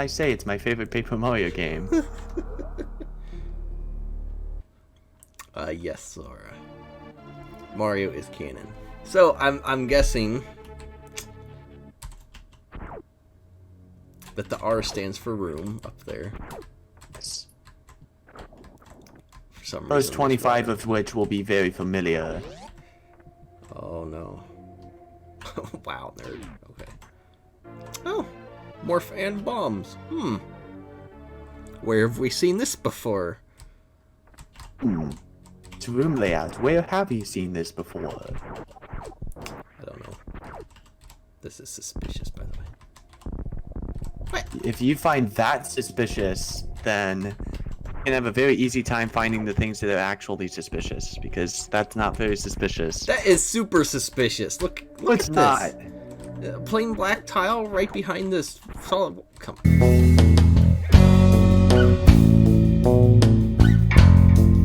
I say? It's my favorite Paper Mario game. Yes, Sora. Mario is canon. So I'm guessing that the R stands for room up there. Yes. For some First reason, 25 of which will be very familiar. Oh no. Wow, nerd. Okay. Oh, more fan bombs. Where have we seen this before? It's room layout. Where have you seen this before? I don't know. This is suspicious, by the way. What? If you find that suspicious, then you can have a very easy time finding the things that are actually suspicious, because that's not very suspicious. That is super suspicious. Look It's at not. this. Plain black tile right behind this solid. Come.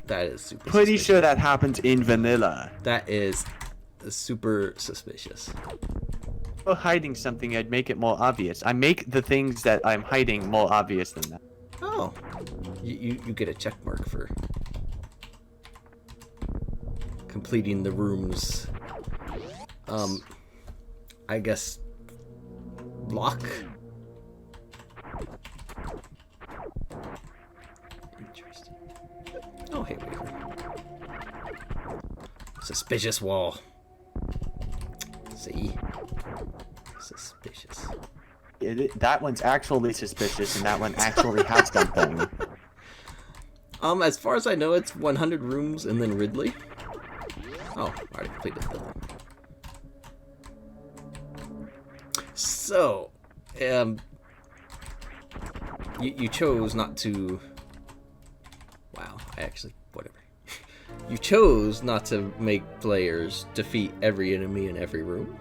That is super. Pretty suspicious. sure that happens in vanilla. That is super suspicious. For hiding something, I'd make it more obvious. I make the things that I'm hiding more obvious than that. Oh, you get a check mark for completing the rooms. I guess block. Interesting. Oh, hey, wait. Suspicious wall. See? Suspicious. That one's actually suspicious, and that one actually has something. As far as I know, it's 100 rooms and then Ridley. Oh, I already completed the building. So, you chose not to. Wow, whatever. You chose not to make players defeat every enemy in every room.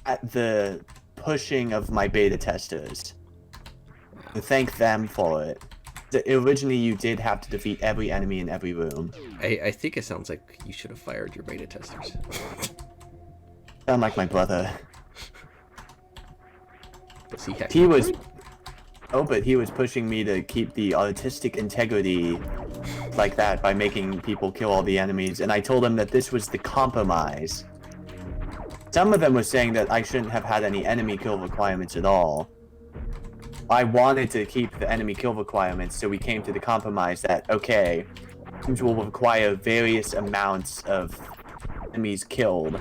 At the pushing of my beta testers. To thank them for it. Originally, you did have to defeat every enemy in every room. I think it sounds like you should have fired your beta testers. Sound like my brother. He was. Oh, but he was pushing me to keep the artistic integrity like that by making people kill all the enemies, and I told him that this was the compromise. Some of them were saying that I shouldn't have had any enemy kill requirements at all. I wanted to keep the enemy kill requirements, so we came to the compromise that, okay, rooms will require various amounts of enemies killed.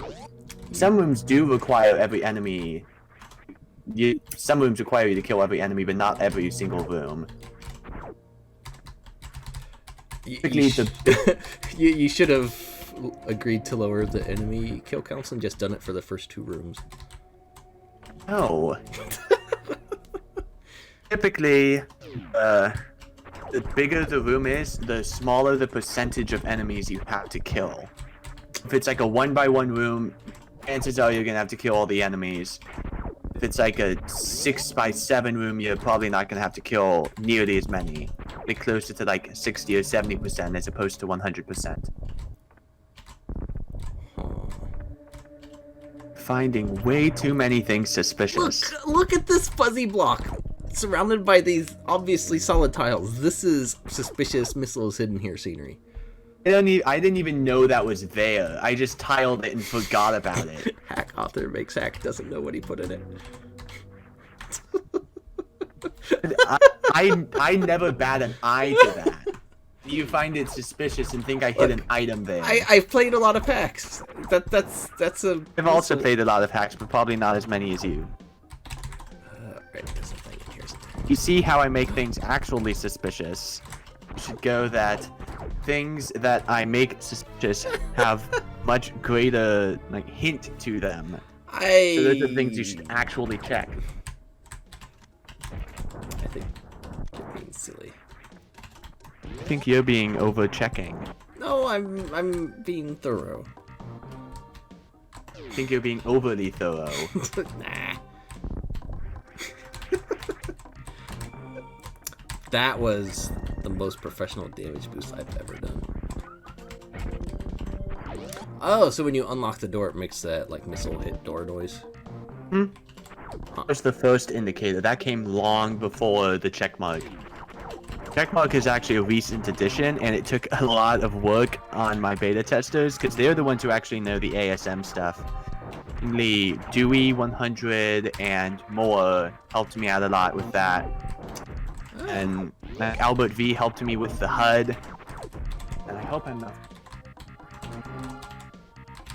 Some rooms do require every enemy. Some rooms require you to kill every enemy, but not every single room. You should have agreed to lower the enemy kill counts and just done it for the first 2 rooms. No. Typically, the bigger the room is, the smaller the percentage of enemies you have to kill. If it's like a 1x1 room, chances are you're gonna have to kill all the enemies. If it's like a 6x7 room, you're probably not gonna have to kill nearly as many. They're closer to like 60 or 70% as opposed to 100%. Finding way too many things suspicious. Look at this fuzzy block, surrounded by these obviously solid tiles. This is suspicious missiles hidden here scenery. I didn't even know that was there. I just tiled it and forgot about it. Hack author makes hack doesn't know what he put in it. I never bat an eye to that. You find it suspicious and think I hid an item there. I've played a lot of packs. That's a. I've also played a lot of hacks, but probably not as many as you. Right, there's a thing in here. You see how I make things actually suspicious? You should go that things that I make suspicious have much greater hint to them. So those are things you should actually check. I think you're being silly. I think you're being over-checking. No, I'm being thorough. I think you're being overly thorough. Nah. That was the most professional damage boost I've ever done. Oh, so when you unlock the door, it makes that missile hit door noise. That was the first indicator. That came long before the checkmark. Checkmark is actually a recent addition, and it took a lot of work on my beta testers, because they're the ones who actually know the ASM stuff. Mainly Dewey 100 and more helped me out a lot with that. And Albert V helped me with the HUD. And I hope I'm not...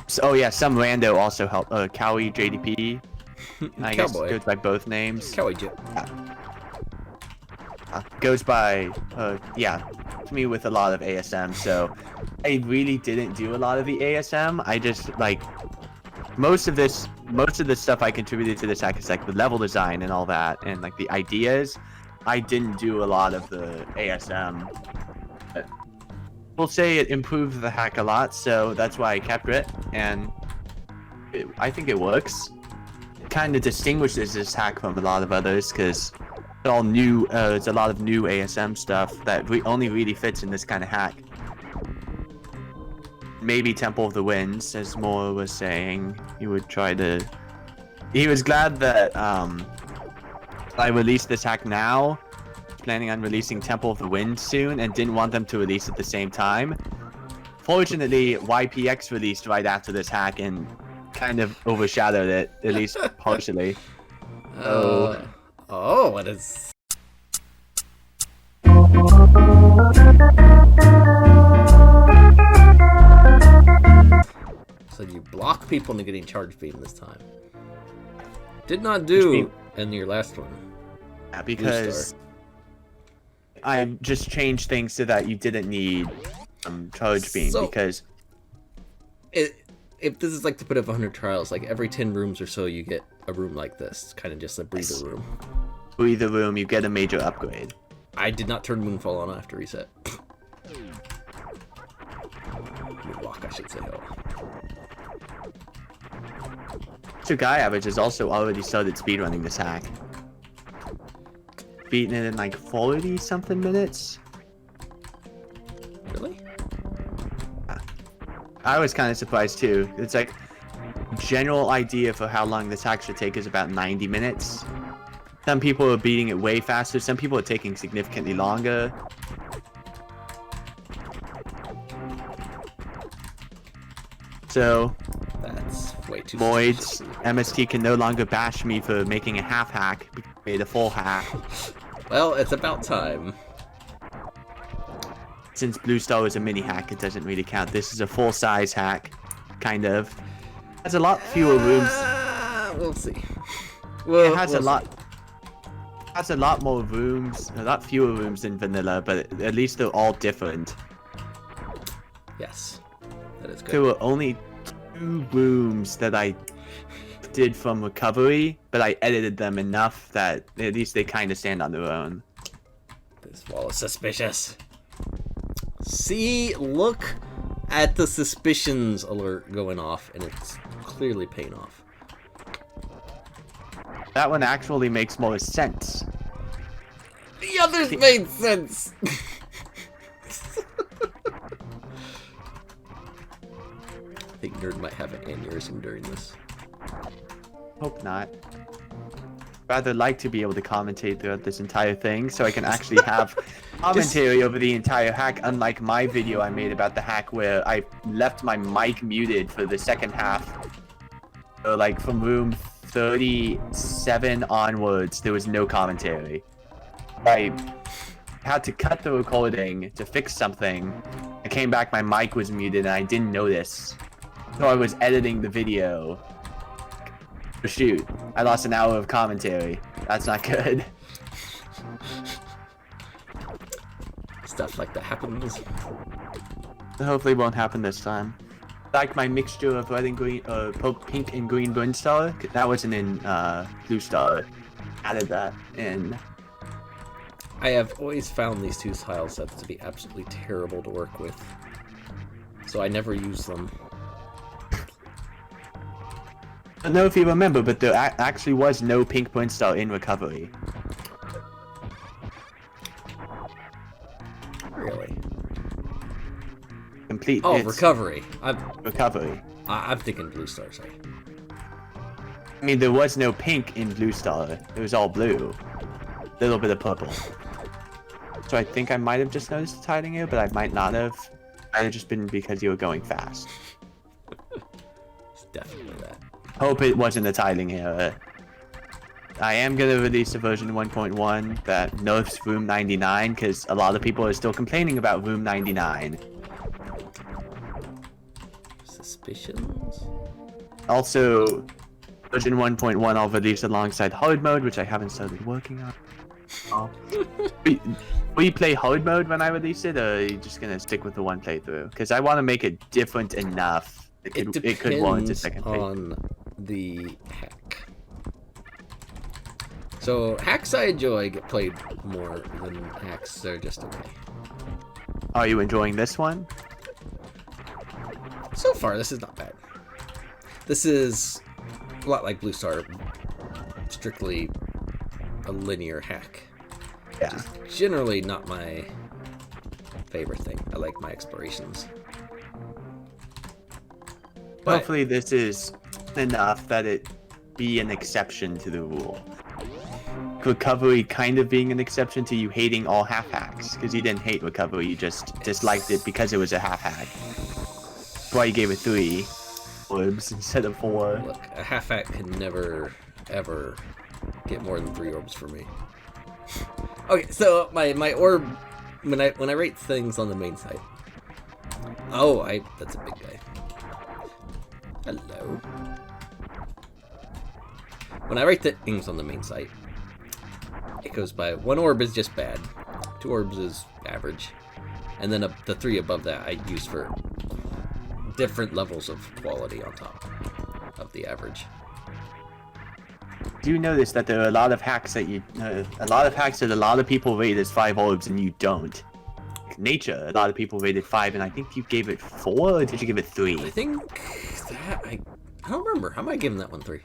So, oh yeah, some rando also helped. Cowie JDP. I guess it goes by both names. Cowie J. Goes by, yeah, to me with a lot of ASM, so I really didn't do a lot of the ASM. I just, like, most of the stuff I contributed to this hack is, like, the level design and all that, and, like, the ideas. I didn't do a lot of the ASM. But we'll say it improved the hack a lot, so that's why I kept it, and I think it works. It kind of distinguishes this hack from a lot of others, because it's all new. It's a lot of new ASM stuff that only really fits in this kind of hack. Maybe Temple of the Winds, as Moore was saying, he would try to. He was glad that I released this hack now. Planning on releasing Temple of the Wind soon, and didn't want them to release at the same time. Fortunately, YPX released right after this hack and kind of overshadowed it, at least partially. Oh, what is... So you block people into getting charge beam this time. Did not do in your last one. Yeah, because I just changed things so that you didn't need charge beam, because... If this is like to put up 100 trials, like every 10 rooms or so you get a room like this, kind of just a breather room. Breather room, you get a major upgrade. I did not turn Moonfall on after reset. Moonwalk, I should say. So Guy Average has also already started speedrunning this hack. Beating it in like 40 something minutes. Really? I was kind of surprised too. It's like, general idea for how long this hack should take is about 90 minutes. Some people are beating it way faster, some people are taking significantly longer. So, that's way too Moids, MST can no longer bash me for making a half hack, made a full hack. Well, it's about time. Since Blue Star was a mini hack, it doesn't really count. This is a full-size hack, kind of. Has a lot fewer rooms. We'll see. It has a lot. Has a lot more rooms, a lot fewer rooms than vanilla, but at least they're all different. Yes, that is good. There were only 2 rooms that I did from recovery, but I edited them enough that at least they kind of stand on their own. This wall is suspicious. See, look at the suspicions alert going off, and it's clearly paying off. That one actually makes more sense. The others made sense! I think Nerd might have an aneurysm during this. Hope not. Rather like to be able to commentate throughout this entire thing, so I can actually have commentary over the entire hack, unlike my video I made about the hack where I left my mic muted for the second half. So, like, from room 37 onwards, there was no commentary. I had to cut the recording to fix something. I came back, my mic was muted, and I didn't notice. So I was editing the video. Shoot, I lost an hour of commentary. That's not good. Stuff like that happens. Hopefully it won't happen this time. Like my mixture of red and green, pink and green burn star. That wasn't in blue star. Added that in. I have always found these 2 tile sets to be absolutely terrible to work with, so I never use them. I don't know if you remember, but there actually was no pink burn star in recovery. Really? Complete. Oh, recovery. Recovery. I'm thinking blue star, sorry. I mean, there was no pink in Blue Star. It was all blue. A little bit of purple. So I think I might have just noticed the tiling here, but I might not have. Might have just been because you were going fast. It's definitely that. Hope it wasn't the tiling here. I am going to release a version 1.1 that nerfs Room 99, because a lot of people are still complaining about Room 99. Suspicions? Also, version 1.1 I'll release alongside hard mode, which I haven't started working on. Oh. Will you play hard mode when I release it, or are you just gonna stick with the one playthrough? Because I want to make it different enough. It could warrant a second playthrough. On the hack. So hacks I enjoy get played more than hacks that are just okay. Are you enjoying this one? So far, this is not bad. This is a lot like Blue Star, strictly a linear hack. Yeah. Generally not my favorite thing. I like my explorations. But Hopefully this is enough that it be an exception to the rule. Recovery kind of being an exception to you hating all half hacks, because you didn't hate recovery, you just disliked it because it was a half hack. That's why you gave it 3 orbs instead of 4. look, a half hack can never, ever get more than 3 orbs for me. Okay, so my orb, when I rate things on the main site. Oh, that's a big guy. Hello. When I rate the things on the main site, it goes by 1 orb is just bad, 2 orbs is average, and then the 3 above that I use for different levels of quality on top of the average. Do you notice that there are a lot of hacks that a lot of people rate as 5 orbs and you don't? Nature, a lot of people rated 5, and I think you gave it 4, or did you give it 3? I think that I don't remember. How am I giving that one 3?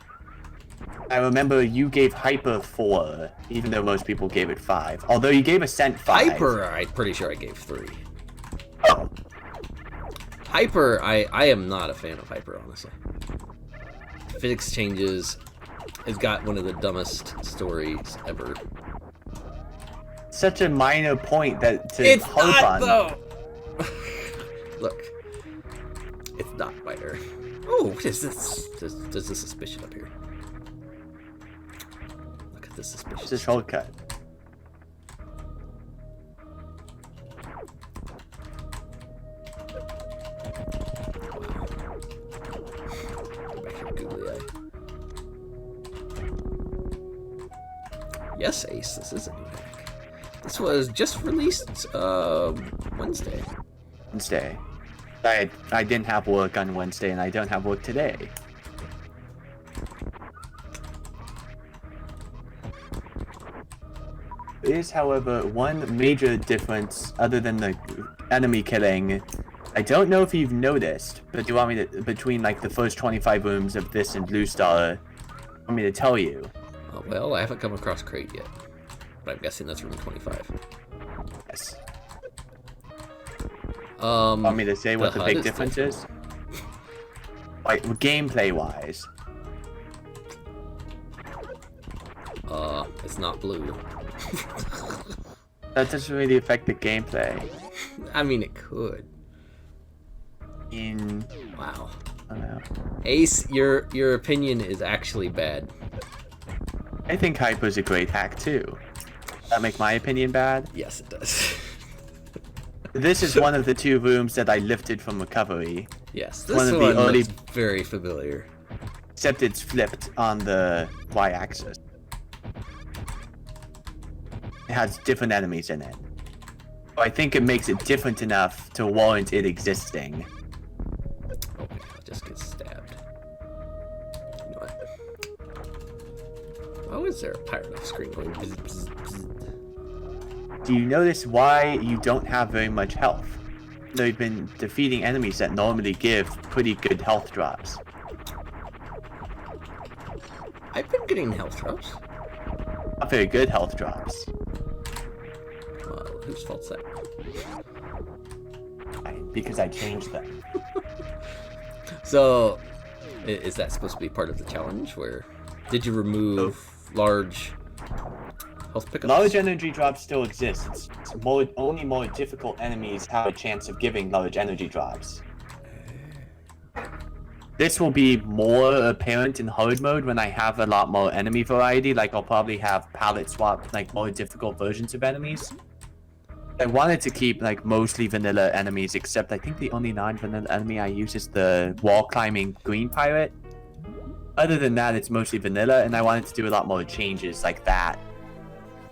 I remember you gave Hyper 4, even though most people gave it 5. Although you gave Ascent 5. Hyper, I'm pretty sure I gave 3. Oh. Hyper, I am not a fan of Hyper, honestly. Physics changes. It's got one of the dumbest stories ever. Such a minor point that to It's hope not, on. though! Look. It's not minor. Oh, what is this? There's a suspicion up here. Look at this suspicion. It's a shortcut. Go back here, googly eye. Yes, Ace, this is a new hack. This was just released Wednesday. Wednesday. I didn't have work on Wednesday, and I don't have work today. There is, however, one major difference other than the enemy killing. I don't know if you've noticed, but do you want me to, between like the first 25 rooms of this and Blue Star, want me to tell you? Oh, well, I haven't come across Crate yet, but I'm guessing that's room 25. Yes. Want me to say what the big difference is? Like, gameplay-wise. It's not blue. That doesn't really affect the gameplay. I mean, it could. Wow. I don't know. Ace, your opinion is actually bad. I think Hyper's a great hack too. Does that make my opinion bad? Yes, it does. This is one of the 2 rooms that I lifted from recovery. Yes, this one one of the early, looks very familiar. except it's flipped on the y-axis. It has different enemies in it. So I think it makes it different enough to warrant it existing. Oh, I'll just get stabbed. You know what? Oh, is there a pirate off screen going bzz, bzz, bzz? Do you notice why you don't have very much health? They've been defeating enemies that normally give pretty good health drops. I've been getting health drops. Not very good health drops. Well, whose fault's that? Because I changed them. So, is that supposed to be part of the challenge where Did you remove large health pickups? Large energy drops still exist. It's only more difficult enemies have a chance of giving large energy drops. This will be more apparent in hard mode when I have a lot more enemy variety. Like, I'll probably have palette swap, like, more difficult versions of enemies. I wanted to keep, like, mostly vanilla enemies, except I think the only non-vanilla enemy I use is the wall-climbing green pirate. Other than that, it's mostly vanilla, and I wanted to do a lot more changes like that.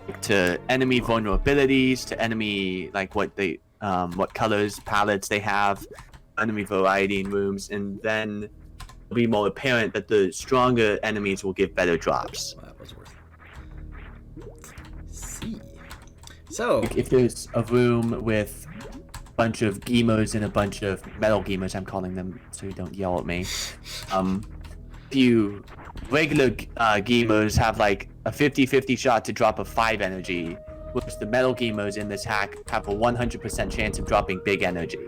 Like, to enemy vulnerabilities, to enemy, like, what colors, palettes they have, enemy variety in rooms, and then it'll be more apparent that the stronger enemies will give better drops. Well, that was worth it. See. So, Like, if there's a room with a bunch of Gimos and a bunch of metal Gimos, I'm calling them so you don't yell at me. Few regular Gimos have like a 50-50 shot to drop a 5 energy, whereas the metal Gimos in this hack have a 100% chance of dropping big energy.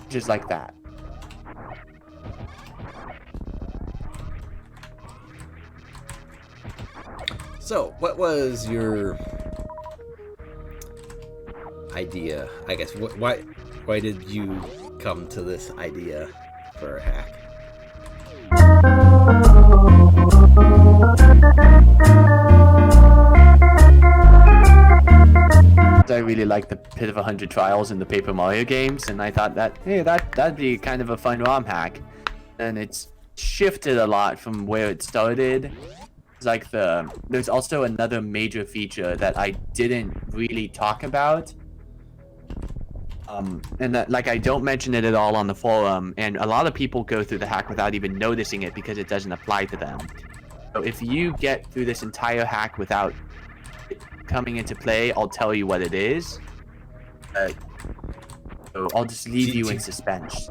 Just like that. So, what was your idea? I guess why did you come to this idea for a hack? I really like the Pit of 100 Trials in the Paper Mario games, and I thought that, hey, that'd be kind of a fun ROM hack. And it's shifted a lot from where it started. It's like there's also another major feature that I didn't really talk about. And that, like, I don't mention it at all on the forum, and a lot of people go through the hack without even noticing it because it doesn't apply to them. So if you get through this entire hack without it coming into play, I'll tell you what it is. So I'll just leave you in suspense.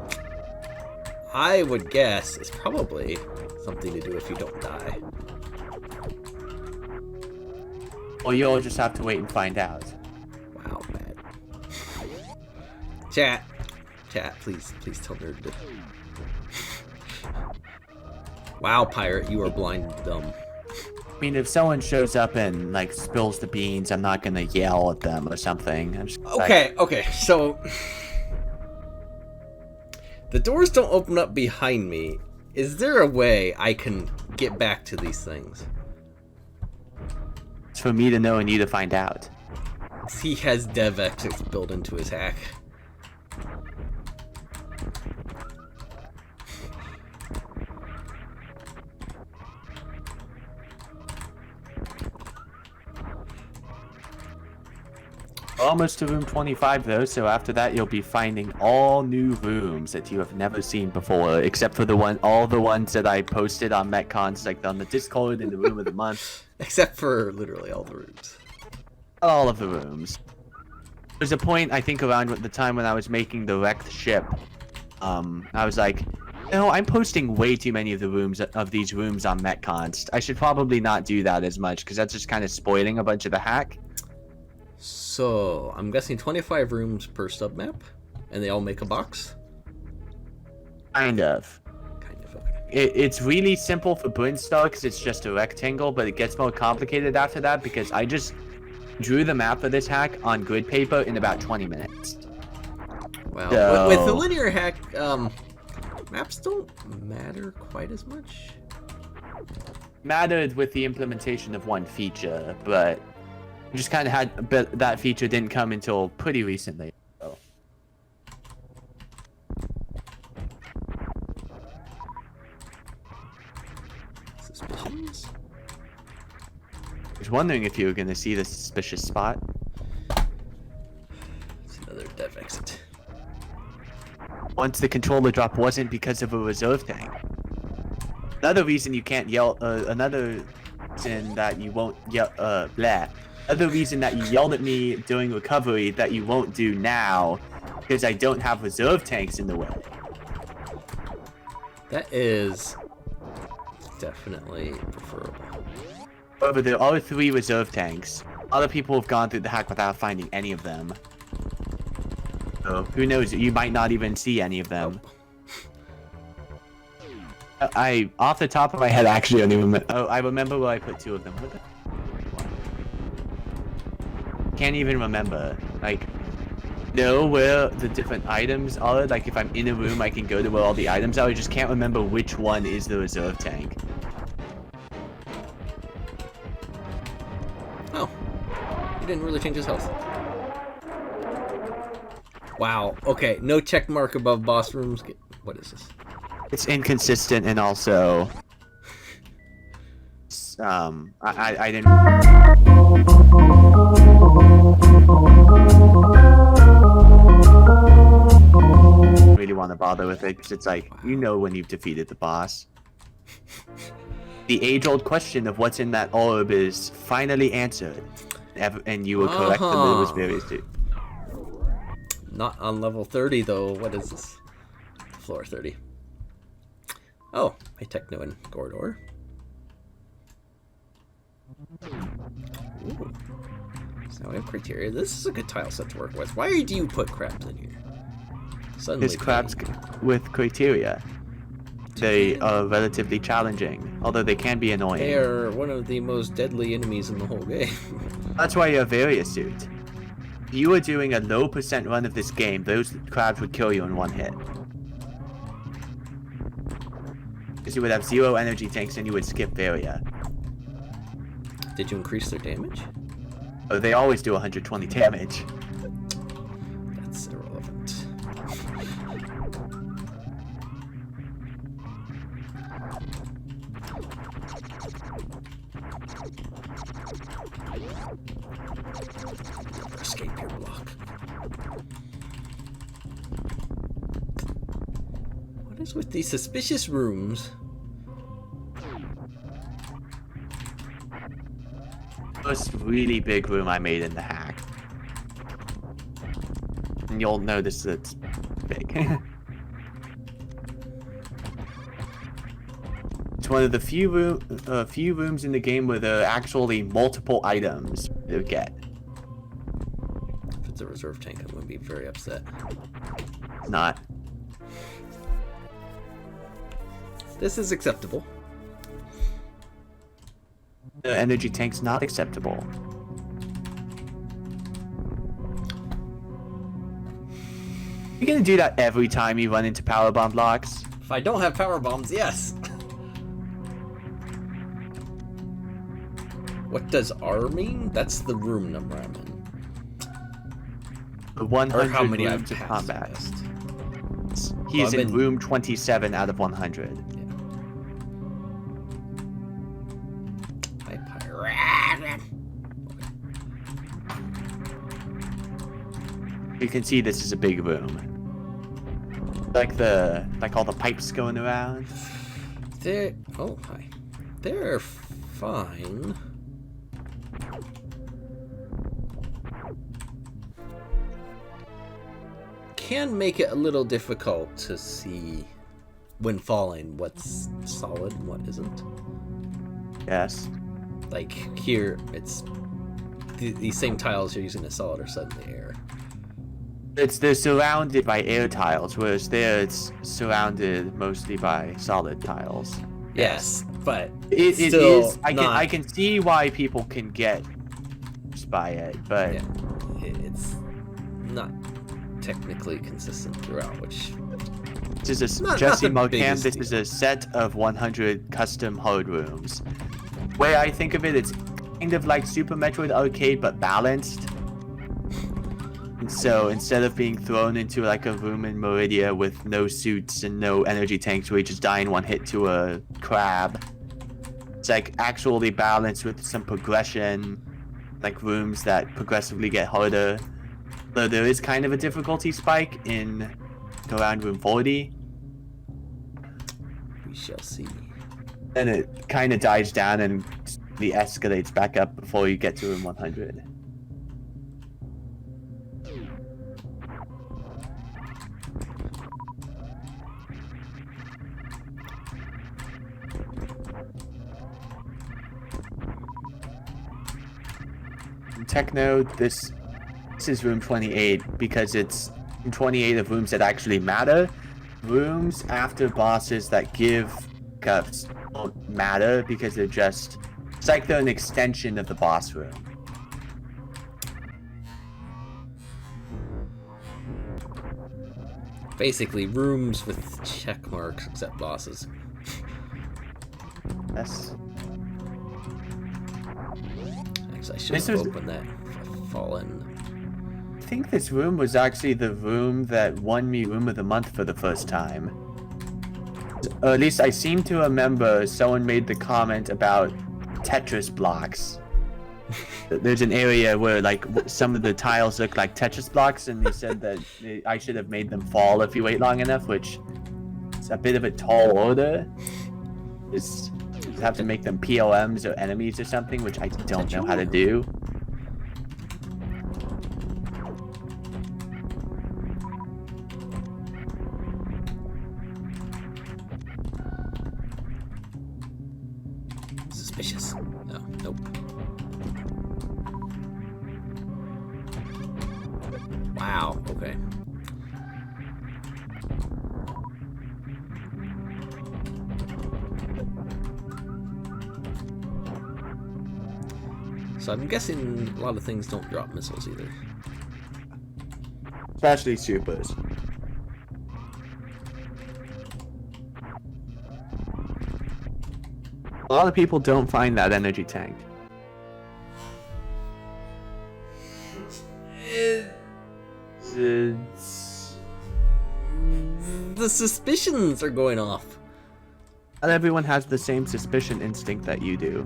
I would guess it's probably something to do if you don't die. Or you'll just have to wait and find out. Wow, bad. Chat, please tell Nerd to... Wow, Pirate, you are blind and dumb. I mean, if someone shows up and, like, spills the beans, I'm not gonna yell at them or something. I'm just Okay, so... The doors don't open up behind me. Is there a way I can get back to these things? It's for me to know and you to find out. He has dev exits built into his hack. Almost to room 25 though, so after that you'll be finding all new rooms that you have never seen before, except for all the ones that I posted on MetCons, like on the Discord in the room of the month. Except for literally all the rooms. All of the rooms. There's a point, I think, around the time when I was making the wrecked ship. I was like, no, I'm posting way too many of these rooms on MetCons. I should probably not do that as much, because that's just kind of spoiling a bunch of the hack. So, I'm guessing 25 rooms per submap, and they all make a box? Kind of. Okay. It's really simple for Brinstar because it's just a rectangle, but it gets more complicated after that because I just drew the map for this hack on grid paper in about 20 minutes. Wow. So... With the linear hack, maps don't matter quite as much. Mattered with the implementation of one feature, but just kind of had, but that feature didn't come until pretty recently. So. Suspicions? I was wondering if you were going to see the suspicious spot. It's another dev exit. Once the controller drop wasn't because of a reserve tank. Another reason you can't yell, another reason that you won't yell, Another reason that you yelled at me during recovery that you won't do now, because I don't have reserve tanks in the way. That is definitely preferable. However, there are 3 reserve tanks. Other people have gone through the hack without finding any of them. So who knows? You might not even see any of them. I off the top of my head, actually only remember. Oh, I remember where I put 2 of them. What the? Can't even remember. Like, know where the different items are. Like, if I'm in a room, I can go to where all the items are. I just can't remember which one is the reserve tank. Oh, he didn't really change his health. Wow. Okay, no check mark above boss rooms. What is this? It's inconsistent and also, I didn't. Really want to bother with it because it's like, you know when you've defeated the boss. The age-old question of what's in that orb is finally answered, and you were correct that it was very astute. Not on level 30 though. What is this? Floor 30. Oh, a Techno and corridor. Ooh. So now we have criteria. This is a good tile set to work with. Why do you put crabs in here? Suddenly, There's crabs with criteria. They are relatively challenging, although they can be annoying. They are one of the most deadly enemies in the whole game. That's why you're very astute. If you were doing a low % run of this game, those crabs would kill you in 1 hit. Because you would have 0 energy tanks and you would skip Varia. Did you increase their damage? Oh, they always do 120 damage. That's irrelevant. Escape your block. What is with these suspicious rooms? First really big room I made in the hack. And you'll notice it's big. It's one of the few rooms in the game where there are actually multiple items to get. If it's a reserve tank, I'm going to be very upset. Not. This is acceptable. The energy tank's not acceptable. You're gonna do that every time you run into power bomb blocks? If I don't have power bombs, yes. What does R mean? That's the room number I'm in. The 100 Or how many I've rooms of passed, combat. I guess. He is Well, in room 27 out of 100. Yeah. You can see this is a big room. Like all the pipes going around. They're hi. They're fine. Can make it a little difficult to see when falling what's solid and what isn't. Yes. Like here, it's these same tiles you're using as solid are suddenly air. They're surrounded by air tiles, whereas there it's surrounded mostly by solid tiles. Yes, but It still is. I can see why people can get by it, but yeah, it's not technically consistent throughout, which this is Not Jesse the Mocan. biggest This deal. is a set of 100 custom hard rooms. Way I think of it, it's kind of like Super Metroid Arcade, but balanced. And so instead of being thrown into like a room in Meridia with no suits and no energy tanks where you just die in 1 hit to a crab, it's like actually balanced with some progression, like rooms that progressively get harder. Though there is kind of a difficulty spike in around room 40. we shall see. And it kind of dies down and the escalates back up before you get to room 100. In Techno, this is room 28 because it's 28 of rooms that actually matter. Rooms after bosses that give cups don't matter because they're just, it's like they're an extension of the boss room. Basically, rooms with check marks except bosses. Yes. Actually, I should have opened that fallen. I think this room was actually the room that won me Room of the Month for the first time. Or at least I seem to remember someone made the comment about Tetris blocks. There's an area where like some of the tiles look like Tetris blocks, and they said that I should have made them fall if you wait long enough, which is a bit of a tall order. You have to make them PLMs or enemies or something, which I don't know how to do. Suspicious. No, nope. Wow, okay. So I'm guessing a lot of things don't drop missiles either. Especially supers. A lot of people don't find that energy tank. The suspicions are going off. Not everyone has the same suspicion instinct that you do.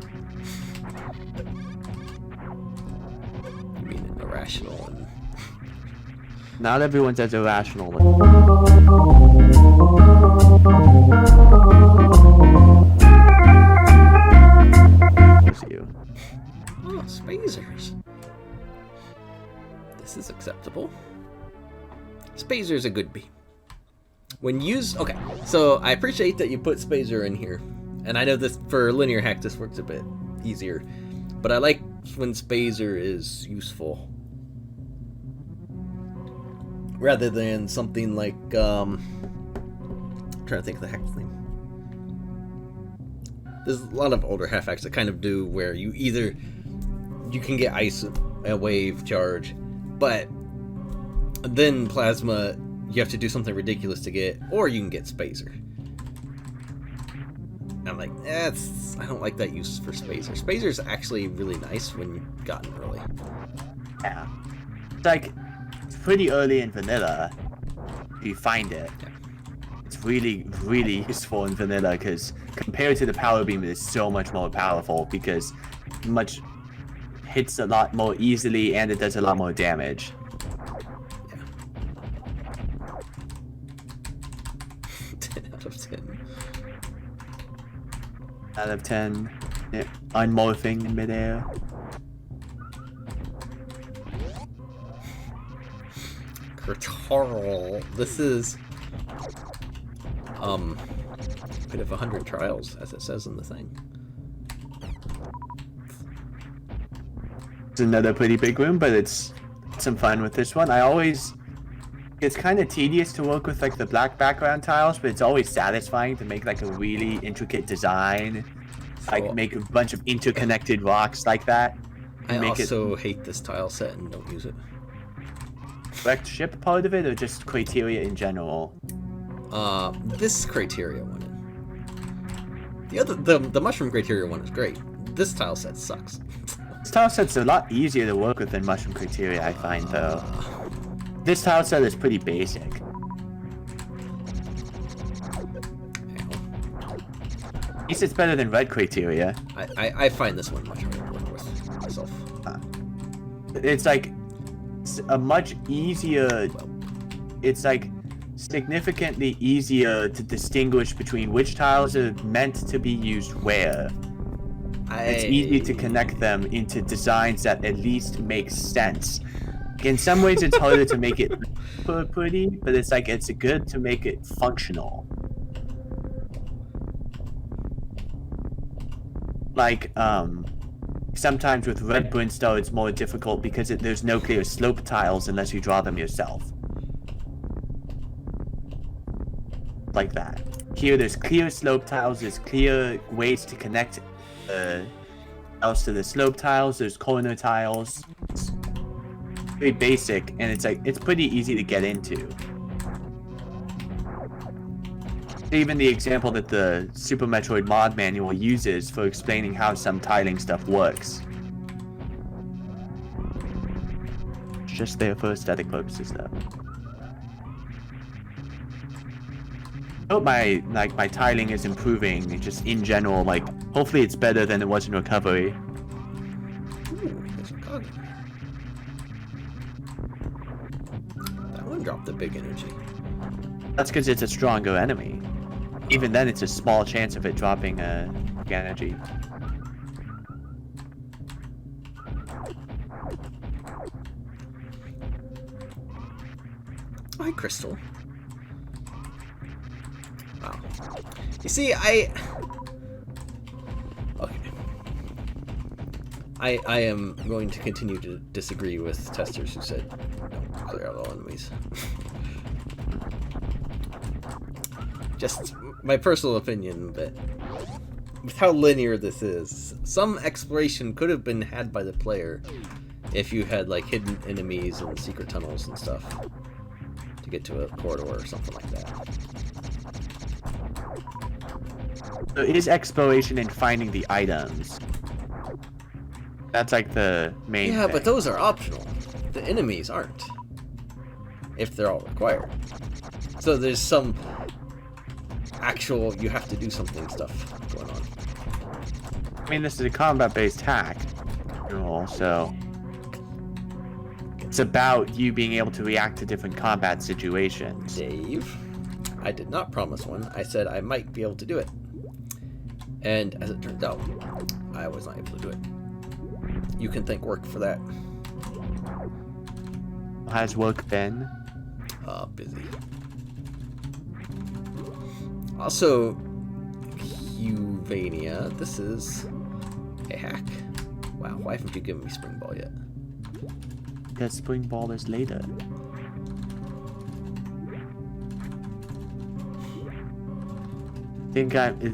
You mean irrational and... Not everyone's as irrational. As you. Oh, spazers. This is acceptable. Spazer's a good bee. When used... Okay, so I appreciate that you put Spazer in here. And I know this, for linear hack, this works a bit easier. But I like when Spazer is useful. Rather than something like... I'm trying to think of the hack's name. There's a lot of older half hacks that kind of do where you either... You can get ice, a wave, charge, but then plasma... You have to do something ridiculous to get, or you can get Spazer. I'm like, I don't like that use for Spazer. Spazer's actually really nice when you've gotten early. Yeah. It's like, it's pretty early in vanilla, if you find it. Yeah. It's really, really useful in vanilla, because compared to the power beam, it's so much more powerful, because it hits a lot more easily, and it does a lot more damage. 10 out of 10. Yeah, unmorphing in midair. Carl, this is bit of 100 trials, as it says in the thing. It's another pretty big room, but it's some fun with this one. It's kind of tedious to work with like the black background tiles, but it's always satisfying to make like a really intricate design. Like make a bunch of interconnected rocks like that. I also hate this tile set and don't use it. Wrecked ship part of it, or just criteria in general? This criteria one. The mushroom criteria one is great. This tile set sucks. This tile set's a lot easier to work with than mushroom criteria, I find though. This tile set is pretty basic. At least it's better than red criteria. I find this one much harder to work with myself. It's like a much easier. It's like significantly easier to distinguish between which tiles are meant to be used where. It's easy to connect them into designs that at least make sense. In some ways, it's harder to make it pretty, but it's good to make it functional. Like, sometimes with red brimstone, it's more difficult because there's no clear slope tiles unless you draw them yourself. like that. Here, there's clear slope tiles. There's clear ways to connect else to the slope tiles. There's corner tiles. It's very basic, and it's pretty easy to get into. Even the example that the Super Metroid mod manual uses for explaining how some tiling stuff works. It's just there for aesthetic purposes, though. I hope my tiling is improving, just in general. Like, hopefully it's better than it was in Recovery. Ooh, there's a cog. That one dropped the big energy. That's because it's a stronger enemy. Even then, it's a small chance of it dropping energy. Hi, Crystal. Wow. You see, okay. I am going to continue to disagree with testers who said don't clear out all enemies. Just my personal opinion, but with how linear this is, some exploration could have been had by the player if you had like hidden enemies and secret tunnels and stuff to get to a corridor or something like that. So it is exploration and finding the items. That's like the main Yeah, thing. but those are optional. The enemies aren't, if they're all required. So there's some actual you have to do something stuff going on. I mean, this is a combat-based hack, so it's about you being able to react to different combat situations. Dave, I did not promise one. I said I might be able to do it. And as it turns out, I was not able to do it. You can thank work for that. How's work been? Busy. Also, Huvania, this is a hack. Wow, why haven't you given me Spring Ball yet? That Spring Ball is later. Do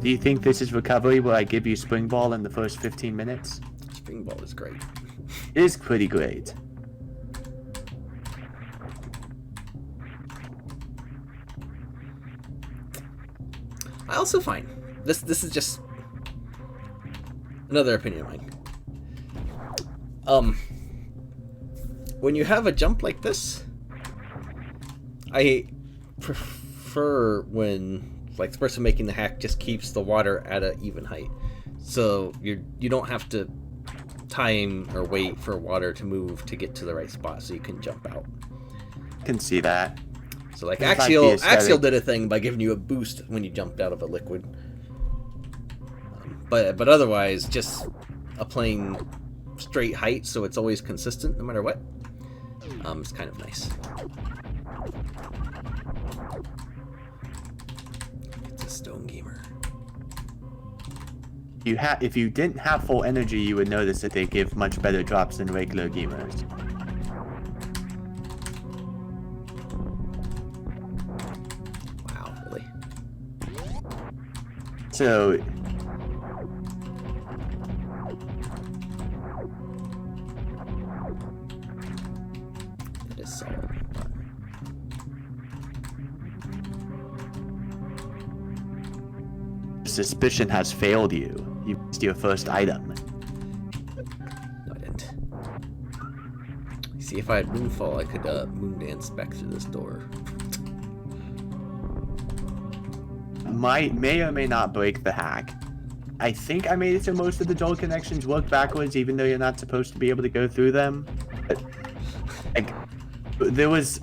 you think this is Recovery where I give you Spring Ball in the first 15 minutes? Spring Ball is great. It is pretty great. I also find this is just another opinion of mine. When you have a jump like this, I prefer when like the person making the hack just keeps the water at an even height, so you don't have to time or wait for water to move to get to the right spot so you can jump out. Can see that. So like It's Axial did a thing by giving you a boost when you jumped out of a liquid. But otherwise, just a plain straight height, so it's always consistent no matter what. It's kind of nice. It's a stone gamer. If you didn't have full energy, you would notice that they give much better drops than regular gamers. Wow, really? So That is solid. suspicion has failed you. You missed your first item. No, I didn't. See, if I had Moonfall, I could moon dance back through this door. May or may not break the hack. I think I made it so most of the door connections work backwards, even though you're not supposed to be able to go through them. But, like, there was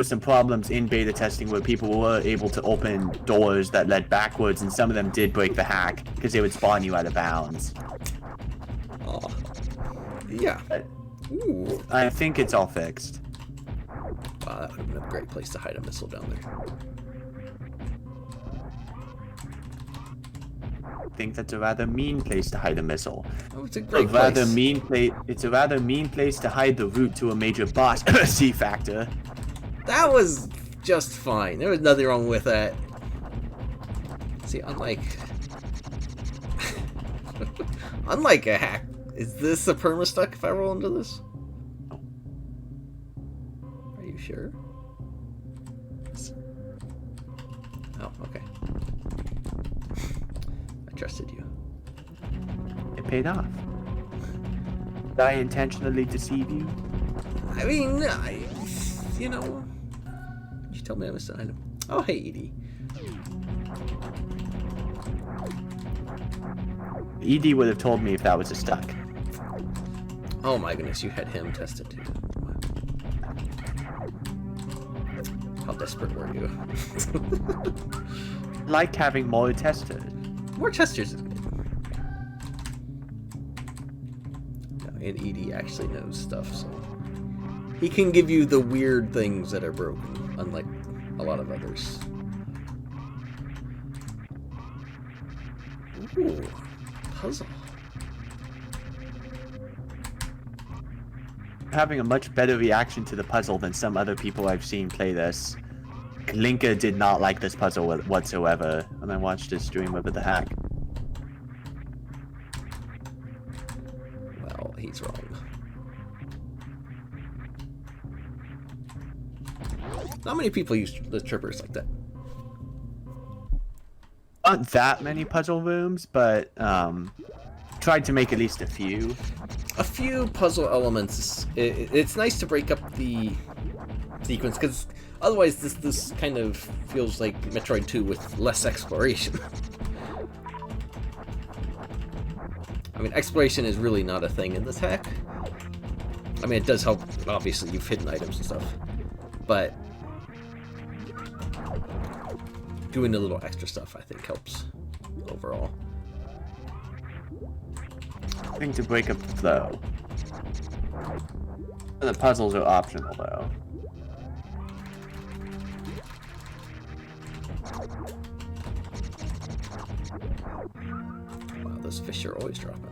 some problems in beta testing where people were able to open doors that led backwards, and some of them did break the hack because they would spawn you out of bounds. Oh. Yeah. Ooh. I think it's all fixed. Wow, that would have been a great place to hide a missile down there. I think that's a rather mean place to hide a missile. Oh, it's a great place. It's a rather mean place to hide the route to a major boss. C factor. That was just fine. There was nothing wrong with that. See, unlike unlike a hack, is this a perma-stuck if I roll into this? Are you sure? Oh, okay. I trusted you. It paid off. Did I intentionally deceive you? I mean, you know, you told me I missed an item. Oh, hey, Edie. ED would have told me if that was a stuck. Oh my goodness, you had him tested too. How desperate were you? Liked having more testers. More testers is good. No, and Edie actually knows stuff, so he can give you the weird things that are broken, unlike a lot of others. Ooh, puzzle. Having a much better reaction to the puzzle than some other people I've seen play this. Linka did not like this puzzle whatsoever, and I watched his stream of the hack. Well, he's wrong. Not many people use the trippers like that. Not that many puzzle rooms, but tried to make at least a few. A few puzzle elements. It's nice to break up the sequence, because otherwise this kind of feels like Metroid 2 with less exploration. I mean, exploration is really not a thing in this hack. I mean, it does help, obviously, you've hidden items and stuff. But doing a little extra stuff, I think, helps overall. I think to break up the flow. The puzzles are optional, though. Wow, those fish are always dropping.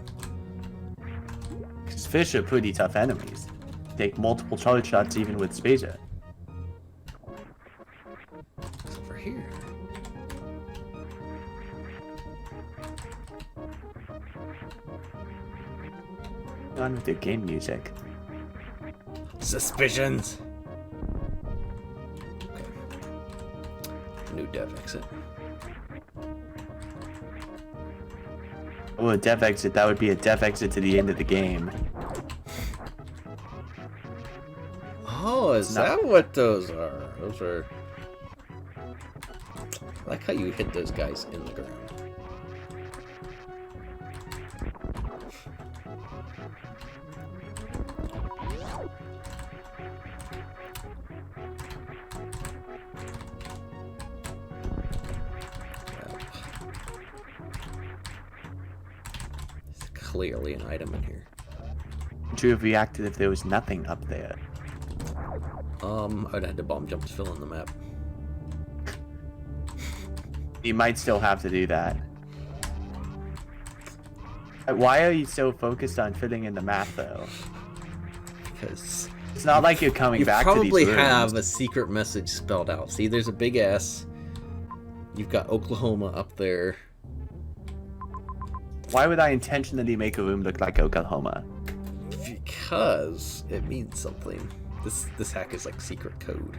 Because fish are pretty tough enemies. Take multiple charge shots even with Spacer. It's over here. On with the game music. Suspicions. Okay. New dev exit. Oh, a dev exit. That would be a dev exit to the end of the game. Oh, is that what those are? Those are... I like how you hit those guys in the ground. Clearly an item in here. Would you have reacted if there was nothing up there? I'd have to bomb jump to fill in the map. You might still have to do that. Why are you so focused on filling in the map, though? Because it's not like you're coming back to these probably rooms. have a secret message spelled out. See, there's a big S. You've got Oklahoma up there. Why would I intentionally make a room look like Oklahoma? Because it means something. This hack is like secret code.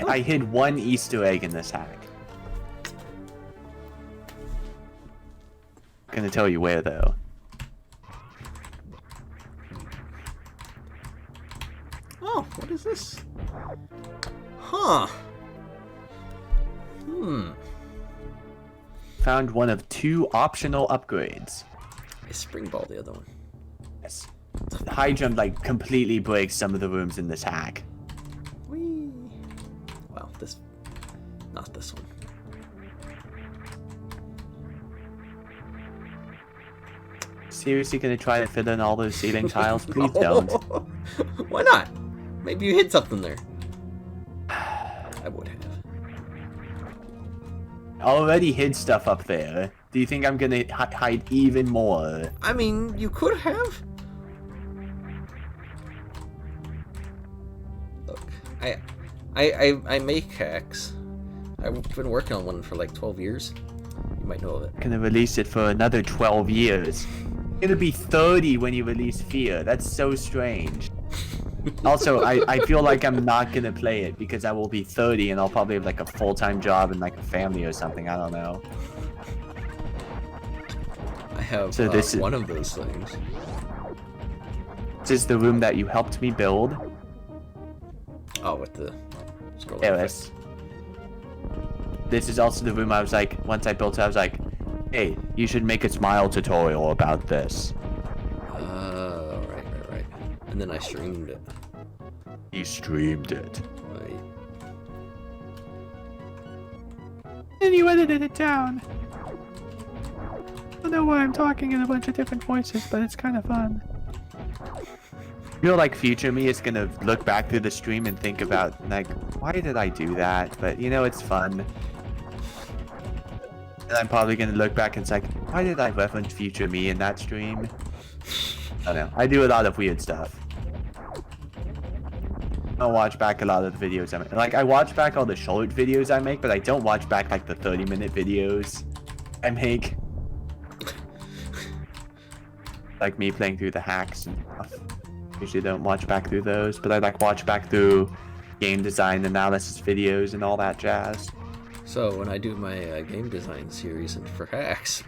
I hid one Easter egg in this hack. I'm gonna tell you where, though. Oh, what is this? Huh. Found one of 2 optional upgrades. Is Spring Ball the other one? Yes. The high jump like completely breaks some of the rooms in this hack. Whee. Wow, not this one. Seriously gonna try to fit in all those ceiling tiles? Please don't. Why not? Maybe you hid something there. I would have. I already hid stuff up there. Do you think I'm gonna hide even more? I mean, you could have. Look, I make hacks. I've been working on one for like 12 years. You might know of it. Gonna release it for another 12 years. You're gonna be 30 when you release Fear. That's so strange. Also, I feel like I'm not gonna play it because I will be 30 and I'll probably have like a full-time job and like a family or something. I don't know. I have So this is one of those things. This is the room that you helped me build. Oh, with the scroll. Yes. This is also the room I was like, once I built it, I was like, hey, you should make a smile tutorial about this. Right. And then I streamed it. You streamed it. Right. And you edited it down. I don't know why I'm talking in a bunch of different voices, but it's kind of fun. I feel like future me is gonna look back through the stream and think about, like, why did I do that? But, you know, it's fun. And I'm probably gonna look back and it's like, why did I reference future me in that stream? I don't know. I do a lot of weird stuff. I don't watch back a lot of the videos I make. Like, I watch back all the short videos I make, but I don't watch back, like, the 30-minute videos I make. Like me playing through the hacks and stuff. Usually don't watch back through those, but I like watch back through game design analysis videos and all that jazz. So when I do my game design series and for hacks,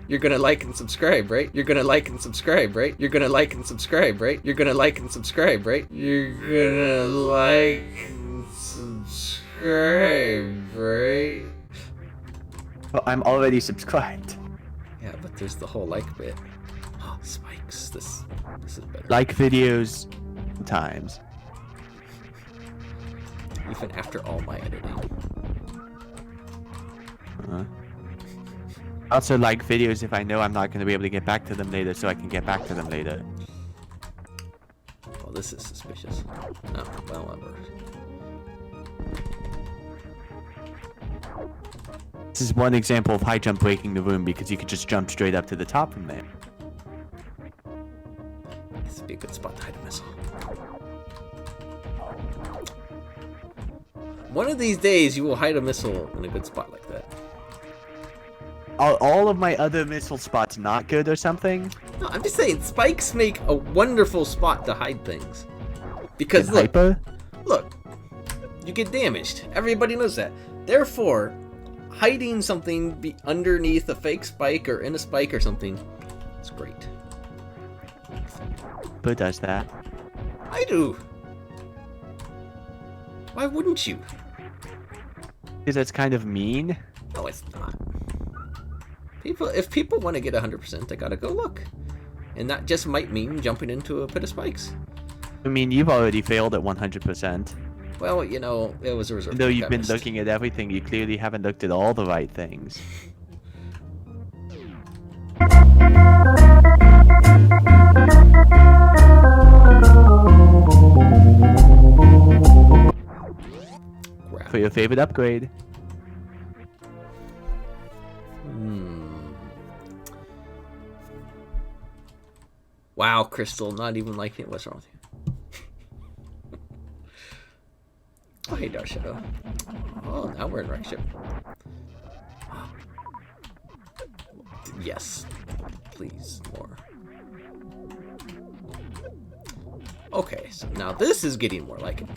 you're gonna like and subscribe, right? You're gonna like and subscribe, right? You're gonna like and subscribe, right? You're gonna like and subscribe, right? You're gonna like and subscribe, right? Well, I'm already subscribed. Yeah, but there's the whole like bit. Oh, spikes. This is better. Like videos times. Even after all my editing. Also like videos if I know I'm not going to be able to get back to them later, so I can get back to them later. Well, this is suspicious. Oh, well, whatever. This is one example of high jump breaking the room because you could just jump straight up to the top from there. This would be a good spot to hide a missile. One of these days, you will hide a missile in a good spot like that. Are all of my other missile spots not good or something? No, I'm just saying, spikes make a wonderful spot to hide things. Because In look, hyper? look, you get damaged. Everybody knows that. Therefore, hiding something underneath a fake spike or in a spike or something, it's great. Who does that? I do. Why wouldn't you? Because that's kind of mean. No, it's not. If people want to get 100%, they gotta go look. And that just might mean jumping into a pit of spikes. I mean, you've already failed at 100%. Well, you know, it was a reserve. Though you've been looking at everything, you clearly haven't looked at all the right things. For your favorite upgrade. Wow, Crystal, not even liking it. What's wrong with you? Oh, hey, Dark Shadow. Oh, now we're in wreck ship. Yes. Please, more. Okay, so now this is getting more like it.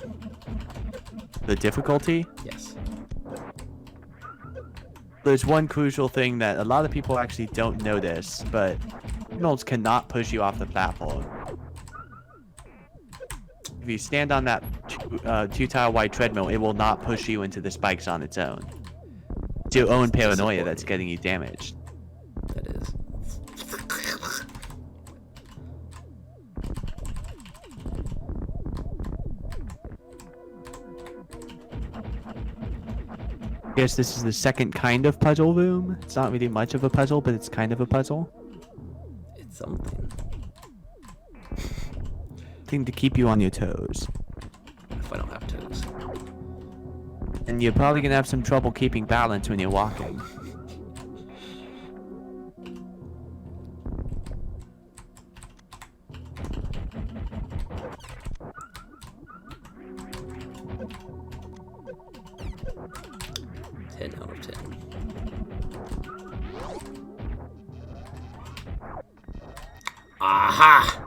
The difficulty? Yes. There's one crucial thing that a lot of people actually don't notice, but criminals cannot push you off the platform. If you stand on that two-tile wide treadmill, it will not push you into the spikes on its own. It's your own paranoia that's getting you damaged. That is. I guess this is the second kind of puzzle room. It's not really much of a puzzle, but it's kind of a puzzle. It's something. Thing to keep you on your toes. If I don't have toes. And you're probably gonna have some trouble keeping balance when you're walking. 10 out of 10. Aha!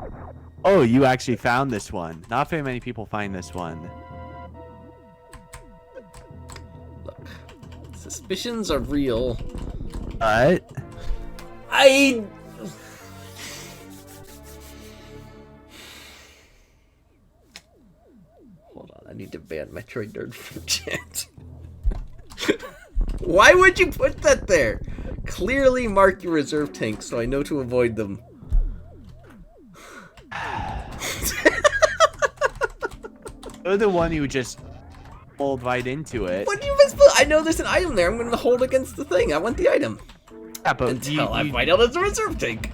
Oh, you actually found this one. Not very many people find this one. Look, suspicions are real. But I... Hold on, I need to ban Metroid Nerd from chat. Why would you put that there? Clearly mark your reserve tank so I know to avoid them. you're the one who just pulled right into it. What do you miss? I know there's an item there. I'm going to hold against the thing. I want the item. Yeah, but Until I find out it's a reserve tank.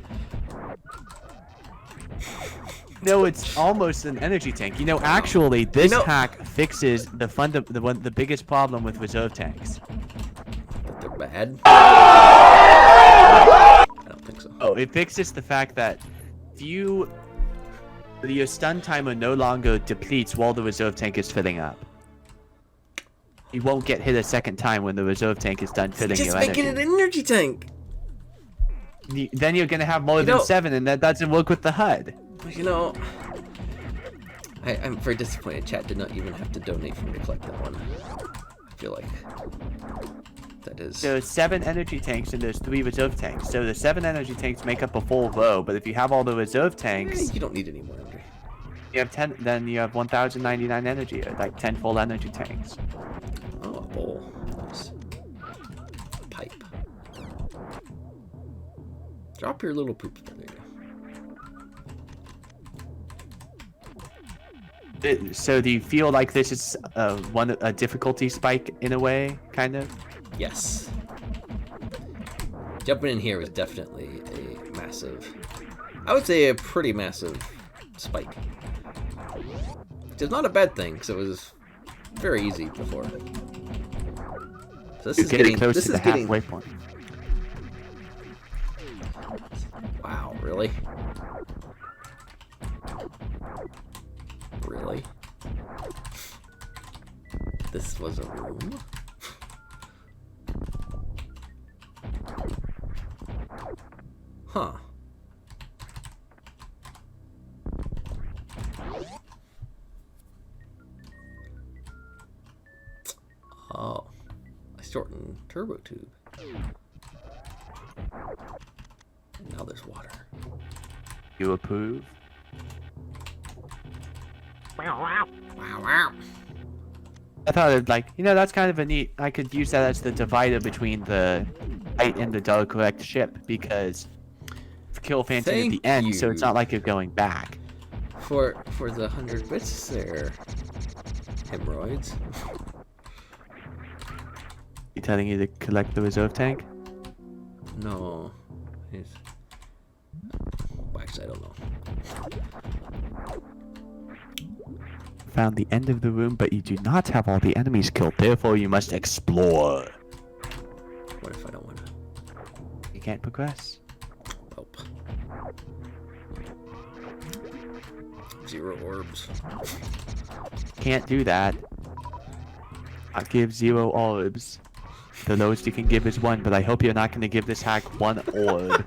No, it's almost an energy tank. You know, actually, this hack fixes the biggest problem with reserve tanks. But they're bad. I don't think so. Oh, it fixes the fact that if your stun timer no longer depletes while the reserve tank is filling up. You won't get hit a second time when the reserve tank is done filling your energy. Just make it an energy tank. Then you're gonna have more than 7, and that doesn't work with the HUD. You know, I'm very disappointed. Chat did not even have to donate for me to collect that one. I feel like that is. There's 7 energy tanks and there's 3 reserve tanks. So the 7 energy tanks make up a full row. But if you have all the reserve tanks, you don't need any more energy. You have 10. Then you have 1,099 energy, or like 10 full energy tanks. Oh, a bowl. Nice. Pipe. Drop your little poop. There you go. So do you feel like this is a difficulty spike in a way, kind of? Yes. Jumping in here was definitely a massive, I would say a pretty massive spike. Which is not a bad thing, because it was very easy before. So this is getting close to the halfway point. Wow, really? Really? This was a room? Huh. Oh. I shortened turbo tube. And now there's water. You approve? Wow, wow. I thought it that's kind of a neat. I could use that as the divider between the light and the dark correct ship, because kill Phantom at the end, so it's not like you're going back. For the 100 bits there, hemorrhoids. You telling you to collect the reserve tank? No. Actually, I don't know. Found the end of the room, but you do not have all the enemies killed. Therefore, you must explore. What if I don't want to? You can't progress. Nope. 0 orbs. Can't do that. I'll give 0 orbs. The lowest you can give is 1, but I hope you're not going to give this hack 1 orb.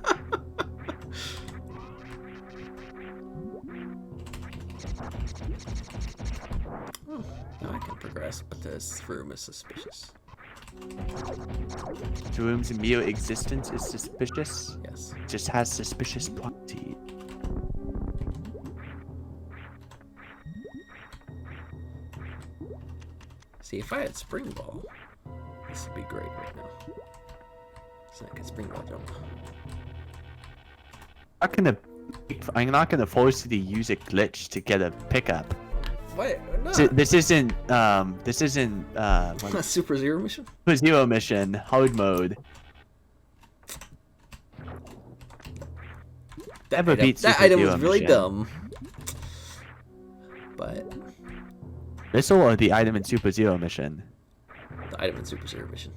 Now I can progress, but this room is suspicious. The room's mere existence is suspicious? Yes. It just has suspicious property. See, if I had spring ball, this would be great right now. So I can spring ball jump. I'm not gonna force you to use a glitch to get a pickup. What? No. This isn't Super Zero mission? Super Zero mission, hard mode. That item was really dumb. But Missile or the item in Super Zero mission? the item in Super Zero mission.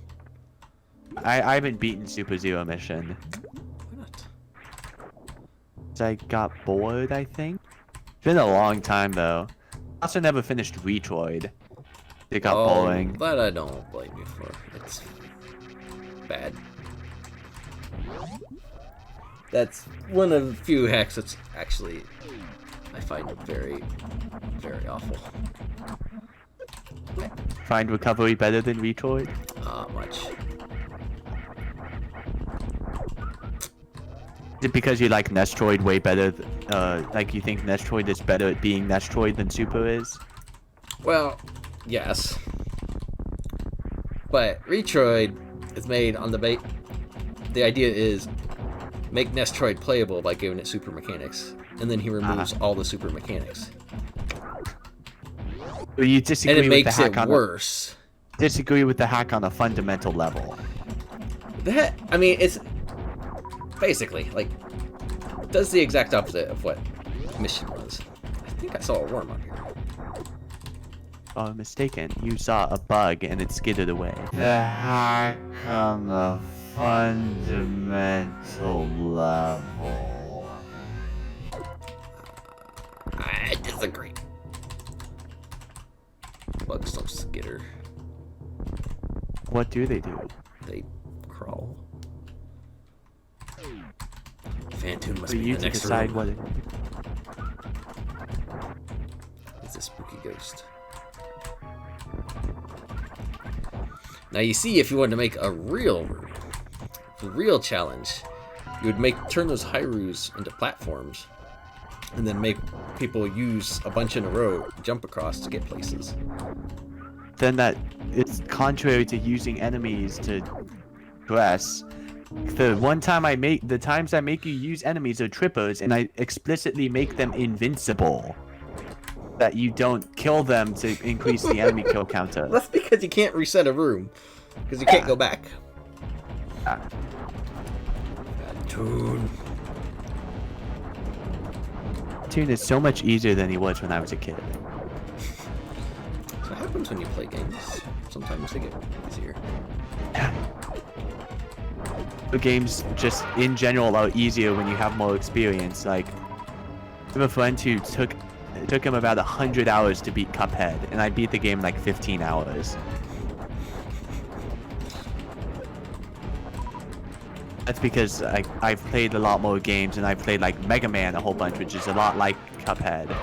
I haven't beaten Super Zero mission. Why not? I got bored, I think. It's been a long time though. I also never finished Metroid. It got boring. That I don't blame you for. It's bad. That's one of the few hacks that's actually I find very, very awful. Find recovery better than Metroid? Much. Is it because you like Metroid way better? Like you think Metroid is better at being Metroid than Super is? Well, yes. But Metroid is made on the the idea is make Metroid playable by giving it super mechanics, and then he removes all the super mechanics. But you disagree And it with makes the hack it worse. Disagree with the hack on a fundamental level. I mean, it's basically like does the exact opposite of what mission was. I think I saw a worm on here. Oh, I'm mistaken. You saw a bug and it skidded away. The hack on the fundamental level. I disagree. Bugs don't skitter. What do they do? They crawl. Phantom must For be you the to next decide room. what it It's a spooky ghost. Now you see, if you wanted to make a real challenge, you would turn those Hyru's into platforms, and then make people use a bunch in a row, jump across to get places. Then that it's contrary to using enemies to progress. The times I make you use enemies are trippers, and I explicitly make them invincible. That you don't kill them to increase the enemy kill counter. That's because you can't reset a room, because you can't go back. Toon. Toon is so much easier than he was when I was a kid. That's what happens when you play games. Sometimes they get easier. The games just in general are easier when you have more experience. Like, I have a friend who it took him about 100 hours to beat Cuphead, and I beat the game in like 15 hours. That's because I've played a lot more games, and I've played like Mega Man a whole bunch, which is a lot like Cuphead.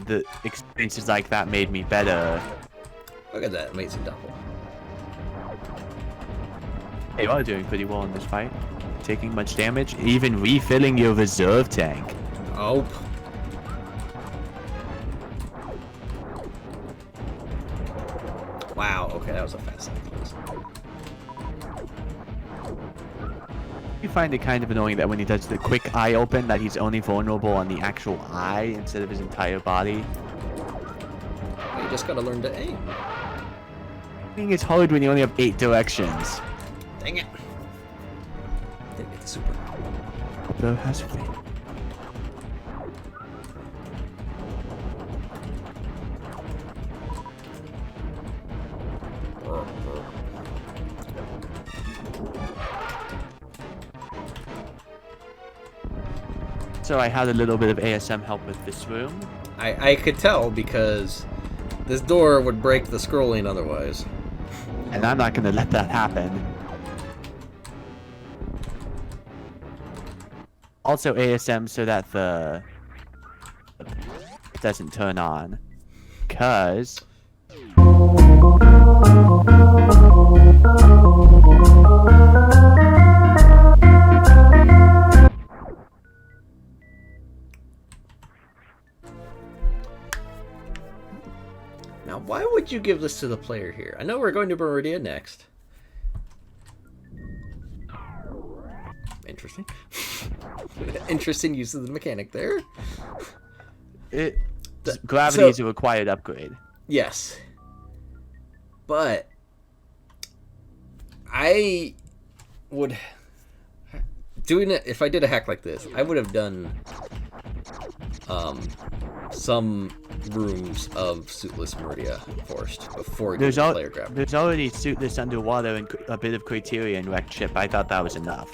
The experiences like that made me better. Look at that amazing double. Hey, you are doing pretty well in this fight. Taking much damage, even refilling your reserve tank. Oh. Wow, okay, that was a fast cycle. You find it kind of annoying that when he does the quick eye open, that he's only vulnerable on the actual eye instead of his entire body. You just gotta learn to aim. I think it's hard when you only have 8 directions. Dang it. Didn't get the super. Though has faith. So I had a little bit of ASM help with this room. I could tell because this door would break the scrolling otherwise. And I'm not going to let that happen. Also ASM so that the doesn't turn on. Cause now, why would you give this to the player here? I know we're going to Meridia next. Interesting. Interesting use of the mechanic there. Gravity is a required upgrade. Yes. But I would doing it if I did a hack like this, I would have done some rooms of suitless Meridia first before doing the player grab. There's already suitless underwater and a bit of Criterion wrecked ship. I thought that was enough.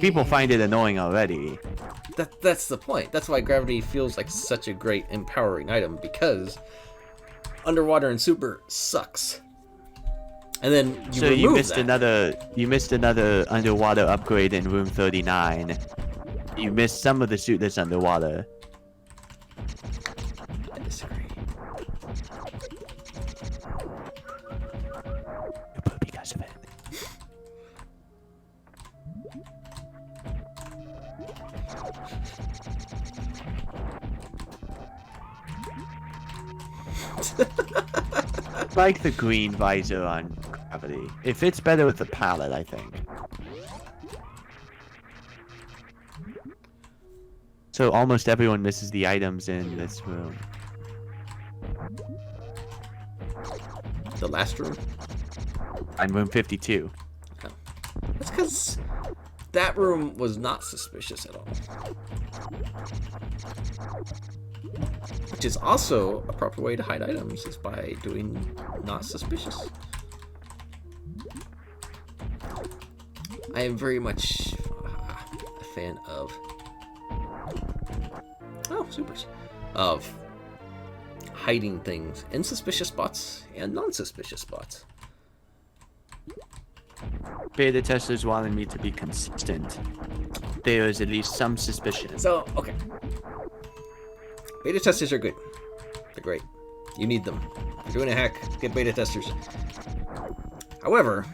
People find it annoying already. That's the point. That's why gravity feels like such a great empowering item, because underwater and super sucks. And then you So you missed that. you missed another underwater upgrade in room 39. You missed some of the suit that's underwater. I disagree. You poop because of it. Like the green visor on Gravity. It fits better with the palette, I think. So almost everyone misses the items in this room. The last room? I'm room 52. Oh. That's because that room was not suspicious at all. Which is also a proper way to hide items, is by doing not suspicious. I am very much a fan of supers, of hiding things in suspicious spots and non-suspicious spots. Beta testers wanted me to be consistent. There is at least some suspicion. So, okay. Beta testers are good. They're great. You need them. If you're doing a hack, get beta testers. However,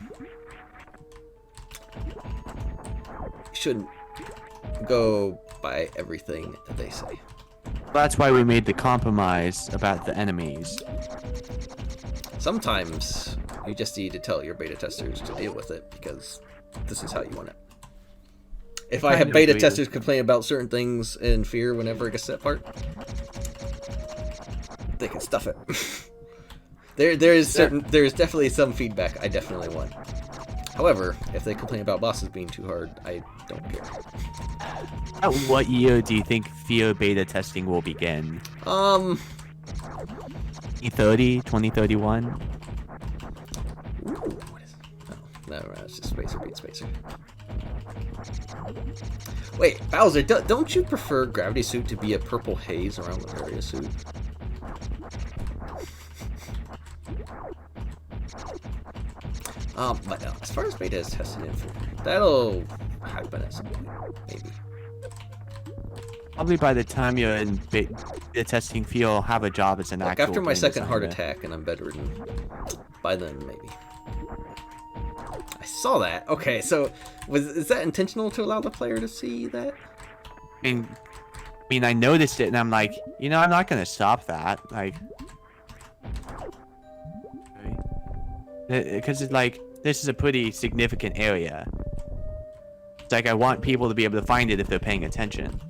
you shouldn't go by everything that they say. That's why we made the compromise about the enemies. Sometimes you just need to tell your beta testers to deal with it because this is how you want it. If I have beta testers complain about certain things in Fear whenever it gets set apart, they can stuff it. There's definitely some feedback I definitely want. However, if they complain about bosses being too hard, I don't care. At what year do you think Fear beta testing will begin? 2030, 2031? Ooh, what is it? Oh, no, it's just Spacer being Spacer. Wait, Bowser, don't you prefer Gravity Suit to be a purple haze around the area suit? But no, as far as beta is tested in for, that'll happen at some point, maybe. Probably by the time you're in beta testing, you'll have a job as an actual after my second designer. heart attack and I'm bedridden, by then maybe. I saw that. Okay, so is that intentional to allow the player to see that? I mean, I noticed it and I'm like, you know, I'm not gonna stop that. Like, because it's like, this is a pretty significant area. It's like I want people to be able to find it if they're paying attention.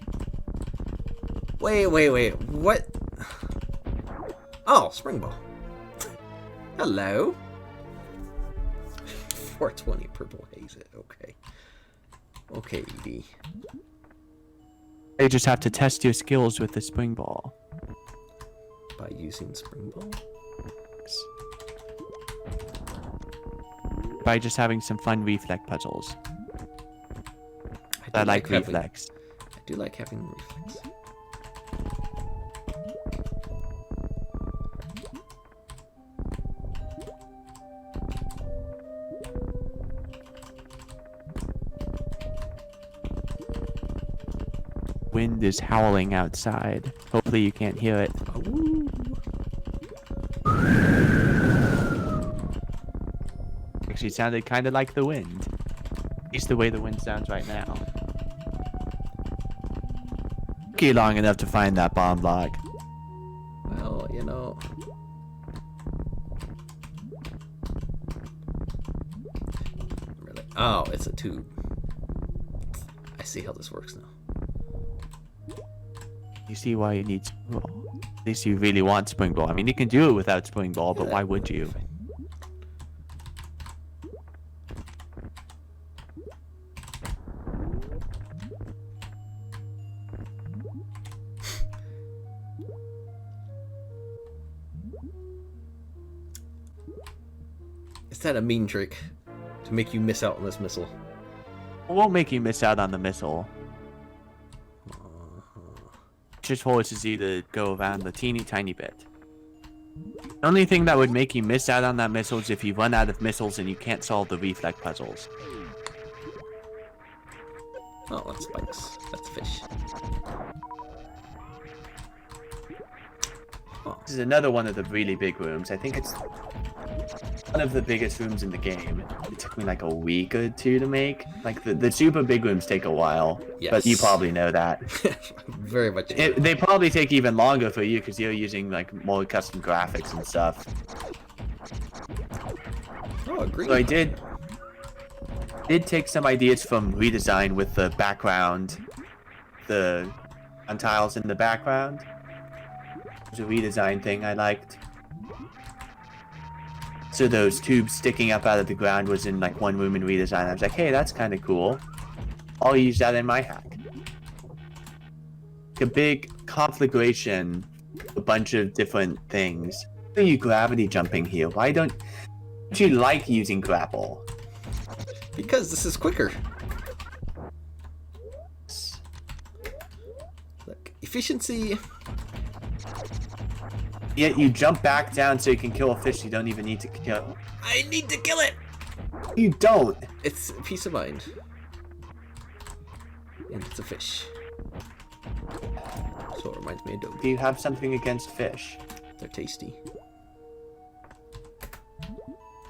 Wait, what? Oh, Spring Ball. Hello. 420 purple haze it. Okay. Okay, ED. You just have to test your skills with the spring ball. By using Spring Ball? By just having some fun reflex puzzles. I like reflex. I do like having reflex. Wind is howling outside. Hopefully you can't hear it. Ooh. Actually, it sounded kind of like the wind. At least the way the wind sounds right now. Took you long enough to find that bomb block. Well, you know. Really? Oh, it's a tube. I see how this works now. You see why you need spring ball. At least you really want spring ball. I mean, you can do it without spring ball, but why would you? Is that a mean trick to make you miss out on this missile? It won't make you miss out on the missile. Just forces you to go around the teeny tiny bit. The only thing that would make you miss out on that missile is if you run out of missiles and you can't solve the reflex puzzles. Oh, that's spikes. That's fish. Oh. This is another one of the really big rooms. I think it's one of the biggest rooms in the game. It took me like a week or two to make. Like the super big rooms take a while, Yes. but you probably know that. Very much. They probably take even longer for you because you're using like more custom graphics and stuff. Oh, agree. So I did take some ideas from redesign with the background, the tiles in the background. It was a redesign thing I liked. So those tubes sticking up out of the ground was in like one room in redesign. I was like, hey, that's kind of cool. I'll use that in my hack. A big conflagration, a bunch of different things. Why are you gravity jumping here? Why don't you like using grapple? Because this is quicker. Look, efficiency. Yet you jump back down so you can kill a fish you don't even need to kill. I need to kill it. You don't. It's a peace of mind. And it's a fish. So it reminds me of Doge. Do you have something against fish? They're tasty.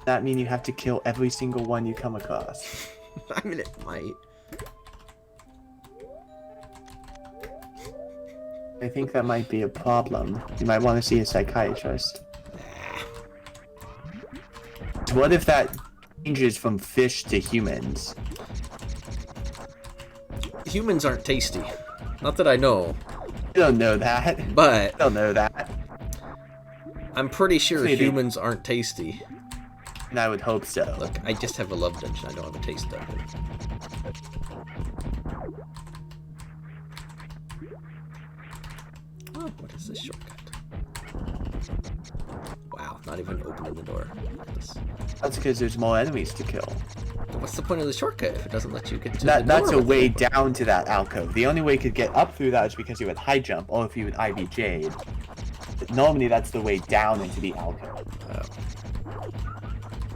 That mean you have to kill every single one you come across? I mean, it might. I think that might be a problem. You might want to see a psychiatrist. What if that changes from fish to humans? Humans aren't tasty. Not that I know. You don't know that. But I don't know that. I'm pretty sure Maybe. humans aren't tasty. And I would hope so. Look, I just have a love dungeon. I don't have a taste dungeon. Oh, what is this shortcut? Wow, not even opening the door. Look at this. That's because there's more enemies to kill. What's the point of the shortcut if it doesn't let you get to the That's door a with way it? down to that alcove. The only way you could get up through that is because you would high jump, or if you would Ivy Jade. But normally that's the way down into the alcove.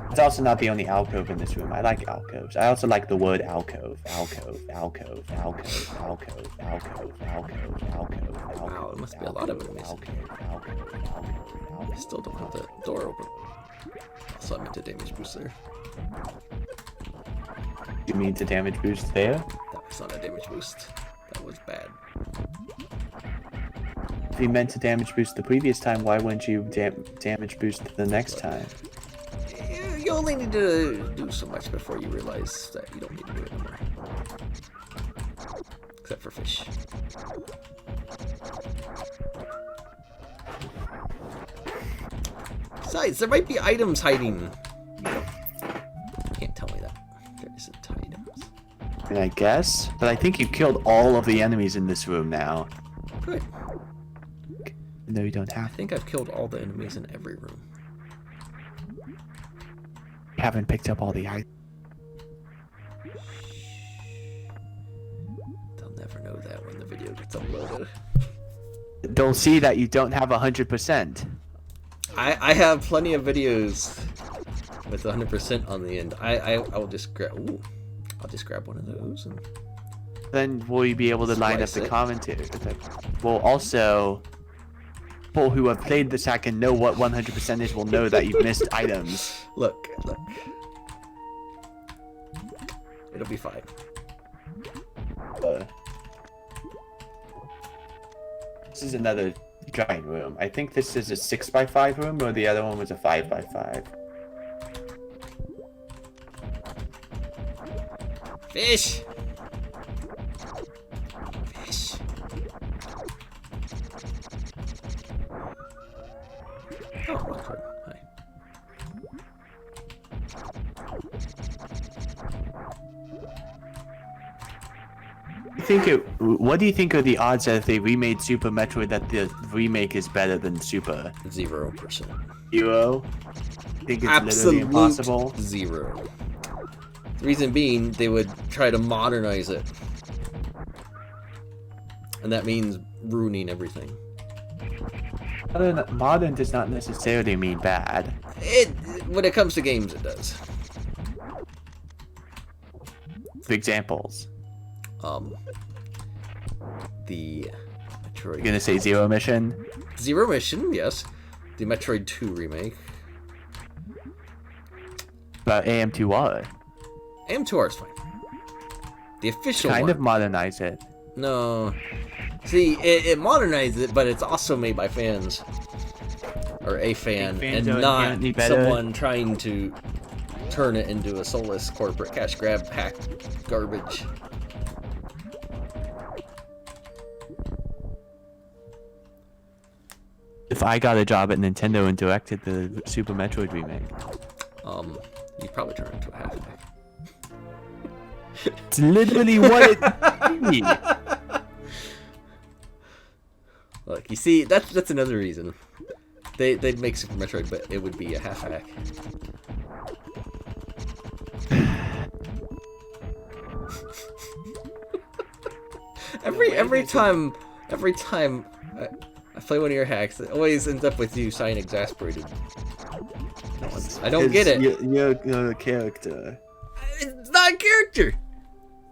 It's also not the only alcove in this room. I like alcoves. I also like the word alcove. Alcove, alcove, alcove, alcove, alcove, alcove, alcove. Wow, there must be a lot of enemies. I still don't have the door open. Also, I meant to damage boost there. You mean to damage boost there? That was not a damage boost. That was bad. If you meant to damage boost the previous time, why wouldn't you damage boost the next time? You only need to do so much before you realize that you don't need to do it anymore. Except for fish. Besides, there might be items hiding. You can't tell me that. There isn't items. And I guess, but I think you killed all of the enemies in this room now. Good. No, you don't I have. think I've killed all the enemies in every room. You haven't picked up all the items. They'll never know that when the video gets uploaded. They'll see that you don't have 100%. I have plenty of videos with 100% on the end. I will just grab. Ooh, I'll just grab one of those and. Then will you be able to line up Slice the it. commentary? Well, also, people who have played this hack and know what 100% is will know that you've missed items. Look. It'll be fine. This is another giant room. I think this is a 6x5 room, or the other one was a 5x5. Fish! Fish. Oh, Rockford. Hi. What do you think are the odds that if they remade Super Metroid that the remake is better than Super? 0%. Zero? Think it's Absolute literally impossible? 0. The reason being, they would try to modernize it. And that means ruining everything. Modern does not necessarily mean bad. When it comes to games, it does. For examples. The Metroid. You're gonna say Zero Mission? Zero Mission, yes. The Metroid 2 remake. But AM2R. AM2R is fine. The official Kind one. of modernize it. No. See, it modernized it, but it's also made by fans. Or a fan, fans and are not inherently better. someone trying to turn it into a soulless corporate cash grab hack garbage. If I got a job at Nintendo and directed the Super Metroid remake. You'd probably turn it into a half-back. It's literally what it means. Look, you see, that's another reason. They'd make Super Metroid, but it would be a half-hack. every time I play one of your hacks, it always ends up with you sighing exasperated. I don't get it. You're a character. It's not a character.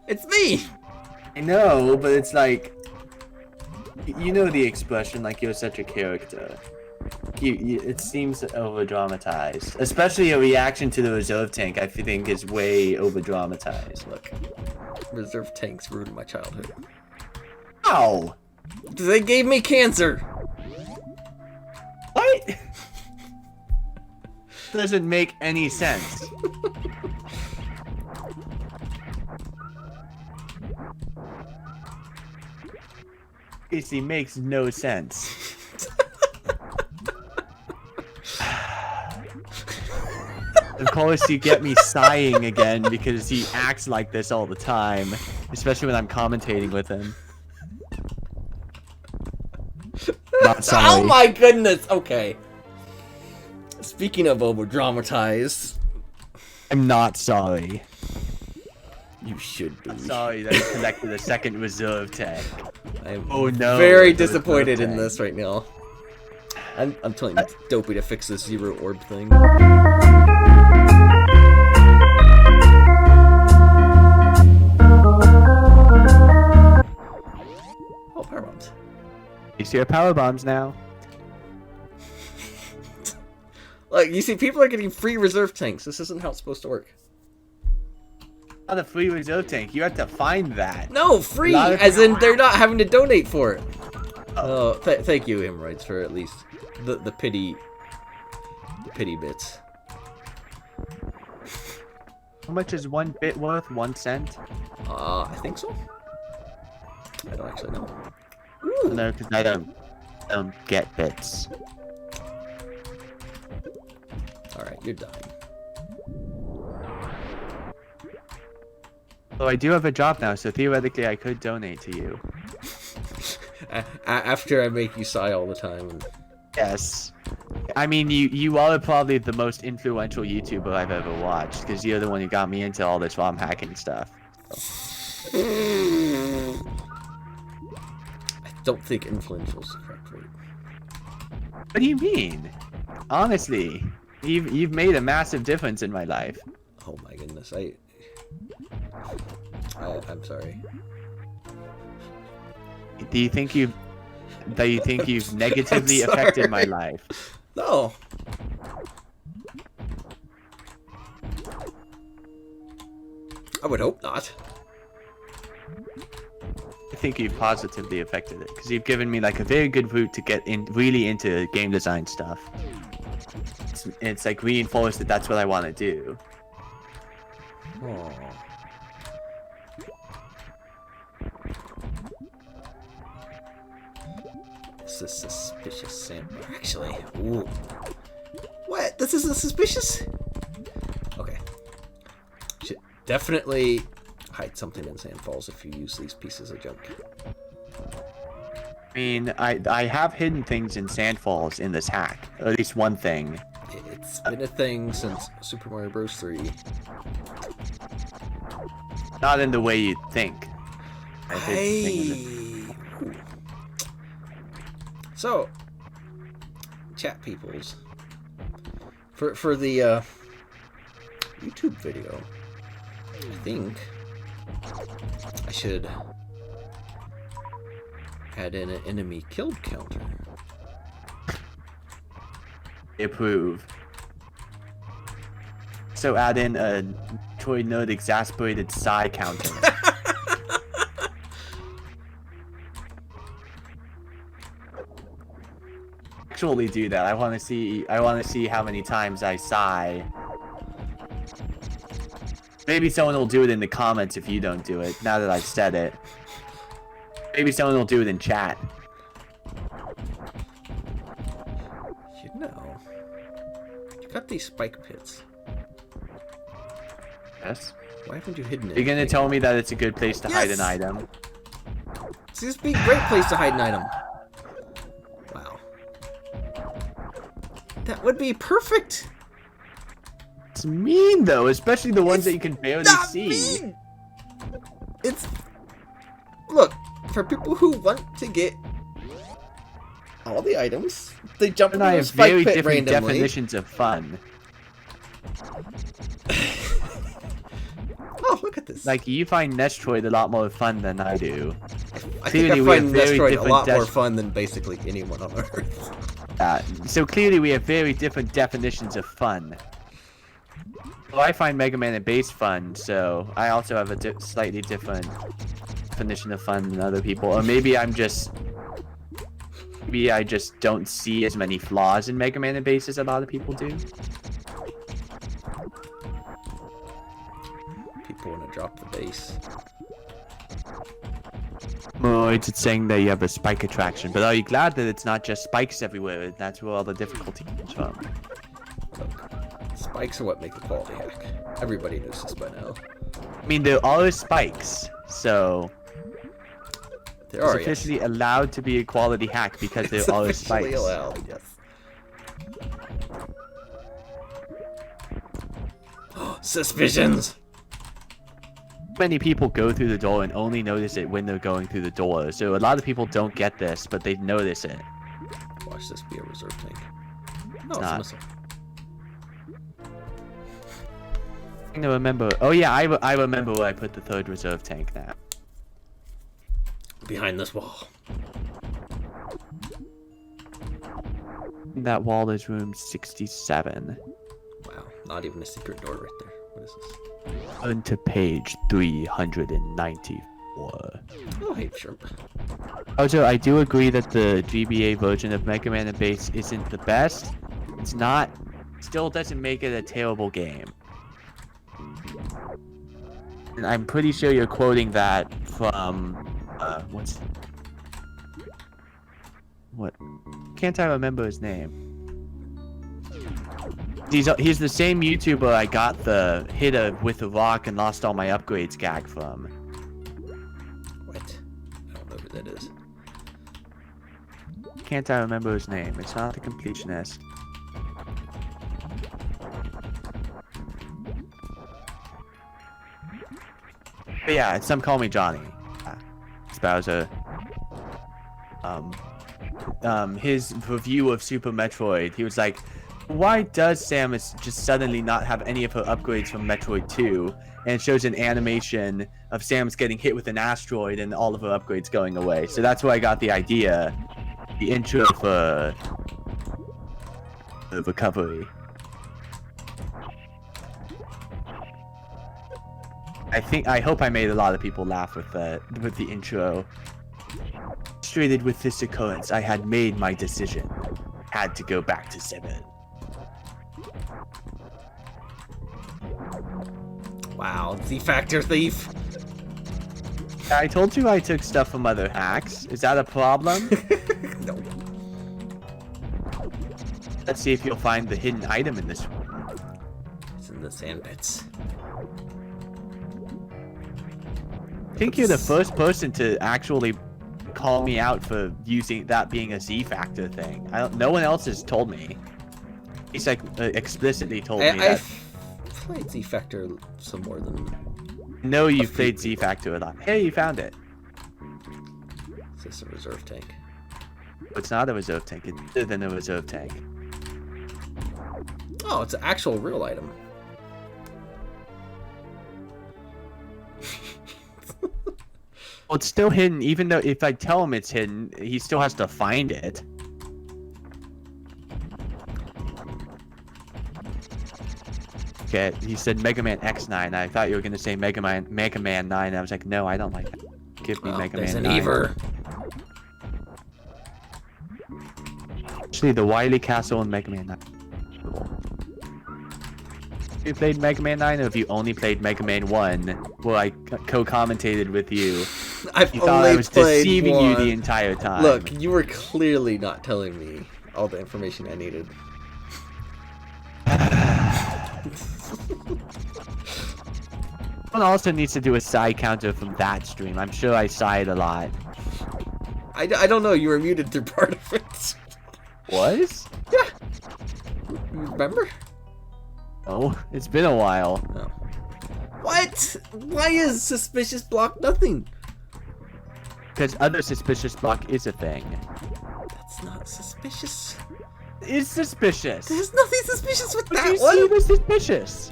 It's me. I know, but it's like, you know the expression, like you're such a character. It seems over dramatized, especially a reaction to the reserve tank. I think is way over dramatized. Look, reserve tanks ruined my childhood. Ow! They gave me cancer. What? Doesn't make any sense. It makes no sense. Of course, you get me sighing again because he acts like this all the time, especially when I'm commentating with him. Not sorry. Oh my goodness. Okay. Speaking of over dramatized, I'm not sorry. you should be. I'm sorry that I collected a second reserve tank. I'm Oh no. very the disappointed reserve in tank. this right now. I'm telling you, it's dopey to fix this zero orb thing. Oh, power bombs. You see our power bombs now? Look, you see, people are getting free reserve tanks. This isn't how it's supposed to work. Not a free reserve tank. You have to find that. No, free! Not if As you're- in, they're not having to donate for it. Oh, thank you, Hemorrhoids, for at least the pity bits. How much is 1 bit worth? 1 cent? I think so. I don't actually know. Ooh. No, because I don't get bits. Alright, you're dying. Well, I do have a job now, so theoretically I could donate to you. After I make you sigh all the time. And... Yes. I mean, you are probably the most influential YouTuber I've ever watched, because you're the one who got me into all this ROM hacking stuff. I don't think influential is the correct word. What do you mean? Honestly, you've made a massive difference in my life. Oh my goodness, I'm sorry. Do you think you've negatively I'm affected my sorry. life? No. I would hope not. I think you've positively affected it, because you've given me like a very good route to get really into game design stuff. It's like reinforced that that's what I want to do. Oh. This is suspicious sample. Actually, ooh. What? This isn't suspicious? Okay. Should definitely hide something in Sand Falls if you use these pieces of junk. I mean, I have hidden things in Sand Falls in this hack. Or at least one thing. It's been a thing since Super Mario Bros. 3. Not in the way you'd think. I hid things in So, chat peoples. For the YouTube video, I think I should add in an enemy killed counter. Approve. So add in a Troy nerd exasperated sigh counter. Actually do that. I want to see how many times I sigh. Maybe someone will do it in the comments if you don't do it, now that I've said it. Maybe someone will do it in chat. You know, you got these spike pits. Yes. Why haven't you hidden it? You're gonna tell me that it's a good place to hide an item. This would be a great place to hide an item. Wow. That would be perfect. It's mean though, especially the ones that you can barely see. Mean. It's look for people who want to get all the items. They jump into a spike very pit different randomly. definitions of fun. Oh, look at this! Like you find Metroid a lot more fun than I do. I think I we find have very Metroid a different lot more fun than basically anyone on Earth. So clearly we have very different definitions of fun. Well, I find Mega Man and Bass fun, so I also have a slightly different definition of fun than other people. Or maybe I just don't see as many flaws in Mega Man and Bass as a lot of people do. People want to drop the bass. Oh, it's saying that you have a spike attraction, but are you glad that it's not just spikes everywhere? That's where all the difficulty comes from. Look, spikes are what make a quality hack. Everybody knows this by now. I mean, there are spikes, so There it's are officially allowed to be a quality hack because there are spikes. Allowed, yes. Suspicions. Many people go through the door and only notice it when they're going through the door. So a lot of people don't get this, but they notice it. Watch this be a reserve tank. No, it's not. a missile. I remember. Oh yeah, I remember where I put the third reserve tank now. Behind this wall. That wall is room 67. Wow, not even a secret door right there. What is this? On to page 394. Oh, hey, shrimp. Also, I do agree that the GBA version of Mega Man and Bass isn't the best. It's not. Still doesn't make it a terrible game. And I'm pretty sure you're quoting that from what? Can't I remember his name? He's the same YouTuber I got the hit with a rock and lost all my upgrades gag from. What? I don't know who that is. Can't I remember his name? It's not the completionist. But yeah, some call me Johnny. Bowser. His review of Super Metroid, he was like, why does Samus just suddenly not have any of her upgrades from Metroid 2? And it shows an animation of Samus getting hit with an asteroid and all of her upgrades going away. So that's where I got the idea, the intro for the recovery. I hope I made a lot of people laugh with the intro. Frustrated with this occurrence, I had made my decision. Had to go back to 7. Wow, Z-Factor thief. I told you I took stuff from other hacks. Is that a problem? No. Let's see if you'll find the hidden item in this one. It's in the sand pits. I think you're the first person to actually call me out for using that being a Z-Factor thing. No one else has told me. He's like explicitly told me that. I've played Z-Factor some more than... No, you've played Z-Factor a lot. Hey, you found it. Is this a reserve tank? It's not a reserve tank. It's better than a reserve tank. Oh, it's an actual real item. Well, it's still hidden, even though if I tell him it's hidden, he still has to find it. Okay, he said Mega Man X9. I thought you were gonna say Mega Man 9. I was like, no, I don't like that. Give me Mega there's Man an 9. Ever. Actually, the Wily Castle and Mega Man 9. If you played Mega Man 9, or if you only played Mega Man 1, well, I co-commentated with you. I've You thought only I was played deceiving one. you the entire time. Look, you were clearly not telling me all the information I needed. One also needs to do a sigh counter from that stream. I'm sure I sighed a lot. I don't know, you were muted through part of it. Was? Yeah. Remember? Oh, it's been a while. No. What? Why is suspicious block nothing? Because other suspicious block is a thing. That's not suspicious. It's suspicious. There's nothing suspicious with But that you one. see, it was suspicious.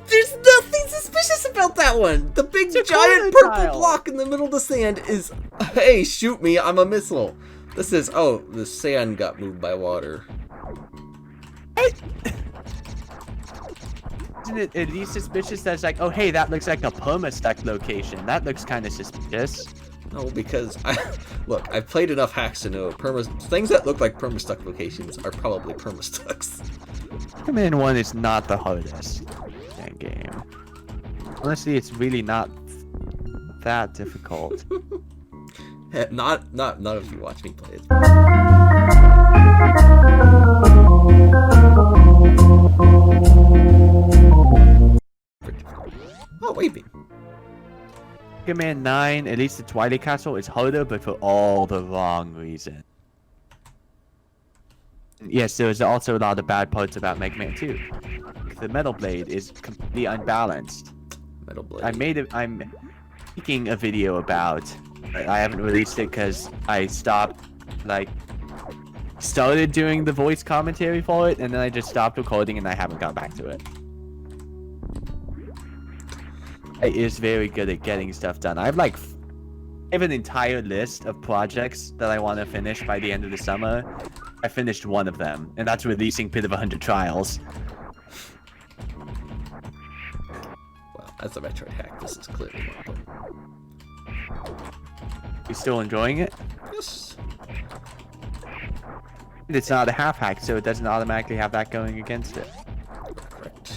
There's nothing suspicious about that one. The big It's a giant corner purple tile. block in the middle of the sand is, hey, shoot me, I'm a missile. This is, oh, the sand got moved by water. Isn't it at least suspicious that it's like, oh, hey, that looks like a perma-stuck location. That looks kind of suspicious. No, because look, I've played enough hacks to know things that look like perma-stuck locations are probably perma-stucks. Mega Man 1 is not the hardest game. Honestly, it's really not that difficult. not if you watch me play it. Oh, wait, beam. Mega Man 9, at least the Twilight Castle, is harder, but for all the wrong reasons. Yes, there's also a lot of bad parts about Mega Man 2. The Metal Blade is completely unbalanced. Metal Blade. I'm making a video about. I haven't released it because I started doing the voice commentary for it, and then I just stopped recording, and I haven't gone back to it. It is very good at getting stuff done. I have an entire list of projects that I want to finish by the end of the summer. I finished one of them, and that's releasing Pit of 100 Trials. Well, that's a Metroid hack. This is clearly more important. You still enjoying it? Yes. It's not a half hack, so it doesn't automatically have that going against it. Correct.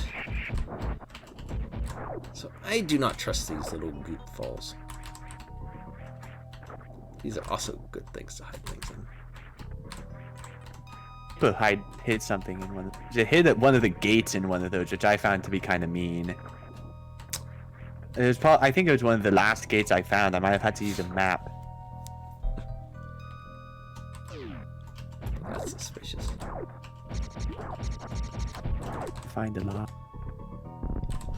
So I do not trust these little goop falls. These are also good things to hide things in. But hid something in one of those. It hid at one of the gates in one of those, which I found to be kind of mean. It was I think it was one of the last gates I found. I might have had to use a map. That's suspicious. Find a lot.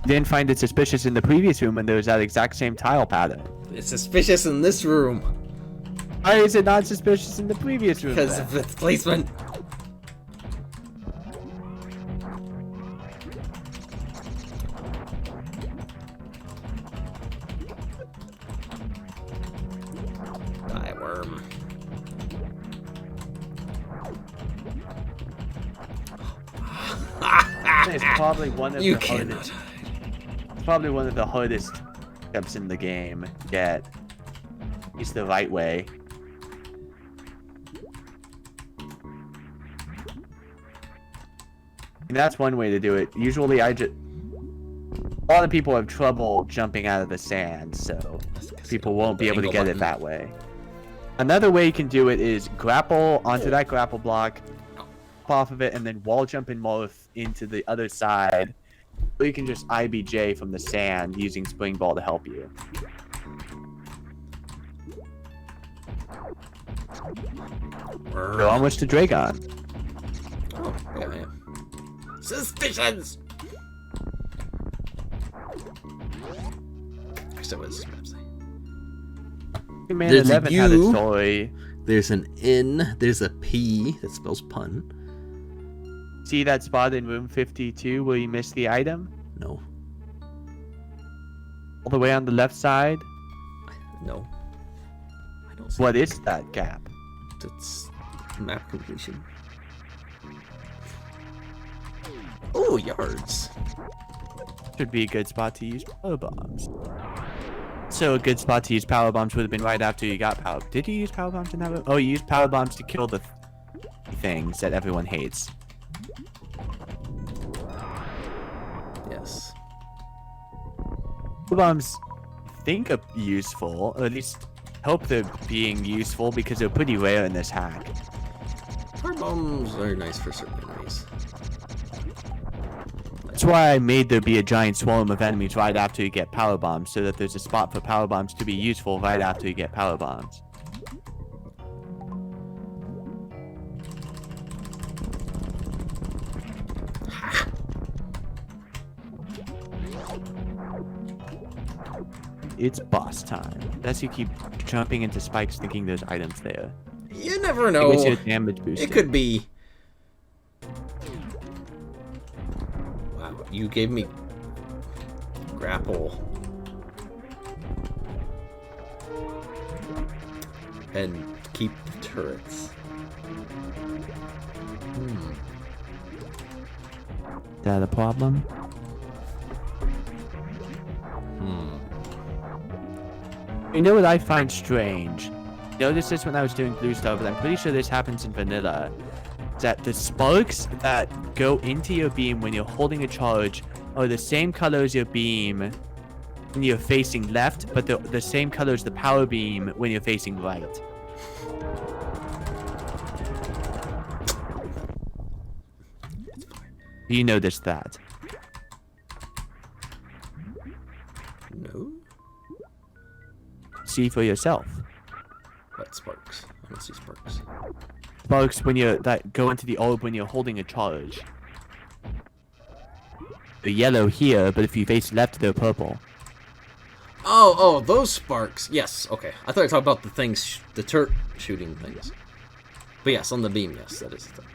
Didn't find it suspicious in the previous room when there was that exact same tile pattern. It's suspicious in this room. Why is it not suspicious in the previous room? Because then? of its placement. Die, worm. It's probably one of You the cannot hardest. It's probably one of the hardest steps in the game yet. It's the right way. And that's one way to do it. Usually a lot of people have trouble jumping out of the sand, so people won't be able to get it that way. Another way you can do it is grapple onto that grapple block, off of it, and then wall jump and morph into the other side. Or you can just IBJ from the sand using Spring Ball to help you. Go on with the Dragon. Oh, yeah. Suspicions! Actually, what does this map say? Man There's 11 had a you. story. There's an N. There's a P that spells pun. See that spot in room 52 where you missed the item? No. All the way on the left side? No. I don't see What is that gap? That's map completion. Oh, yards. Should be a good spot to use power bombs. So a good spot to use power bombs would have been right after you got power. Did you use power bombs in that room? Oh, you used power bombs to kill the things that everyone hates. Yes. Power bombs, I think, are useful, or at least hope they're being useful because they're pretty rare in this hack. Power bombs are nice for certain enemies. That's why I made there be a giant swarm of enemies right after you get power bombs, so that there's a spot for power bombs to be useful right after you get power bombs. It's boss time. Unless you keep jumping into spikes thinking there's items there. You never know. It your damage boost. It could be. Wow, you gave me grapple. And keep turrets. Is that a problem? You know what I find strange? I noticed this when I was doing Blue Star, but I'm pretty sure this happens in Vanilla. Is that the sparks that go into your beam when you're holding a charge are the same color as your beam when you're facing left, but they're the same color as the power beam when you're facing right. You noticed that? No. See for yourself. What sparks? I don't see sparks. Sparks when you're that go into the orb when you're holding a charge. The yellow here, but if you face left, they're purple. Oh, those sparks. Yes, okay. I thought you were talking about the things, the turret shooting things. But yes, on the beam, yes, that is the thing.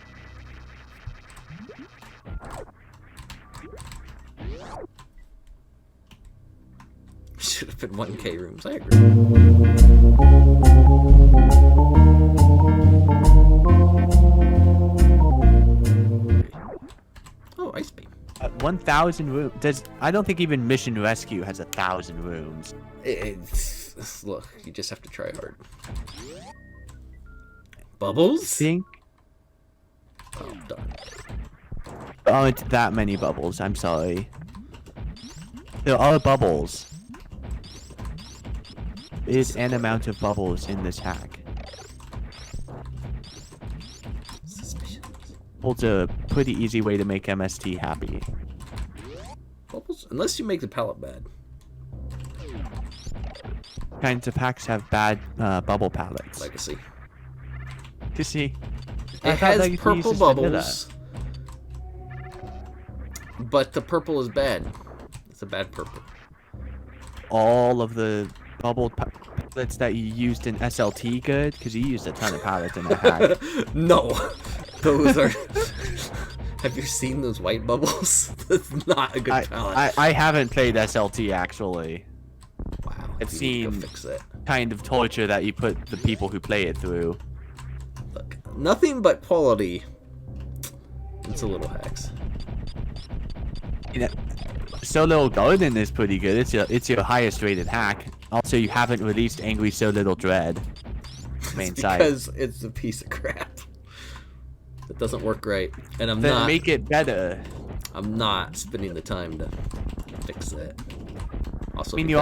Should have been 1K rooms, I agree. Oh, ice beam. 1,000 rooms. I don't think even Mission Rescue has 1,000 rooms. Look, you just have to try hard. Bubbles? Think Oh, darn. there aren't that many bubbles. I'm sorry. There are bubbles. There is an amount of bubbles in this hack. Suspicious. Bubbles are a pretty easy way to make MST happy. Bubbles? Unless you make the palette bad. Kinds of hacks have bad bubble palettes. Legacy. To see. It has purple bubbles. But the purple is bad. It's a bad purple. All of the bubble palettes that you used in SLT good? Because you used a ton of palettes in the hack. No. Those are... Have you seen those white bubbles? That's not a good palette. I haven't played SLT actually. Wow. I've you seen need to go fix it. kind of torture that you put the people who play it through. Look, nothing but quality. It's a little hacks. You know, So Little Garden is pretty good. It's your highest rated hack. Also, you haven't released Angry So Little Dread. Main site. Because it's a piece of crap. It doesn't work right, and I'm Then not. make it better. I'm not spending the time to fix that. Also, I mean,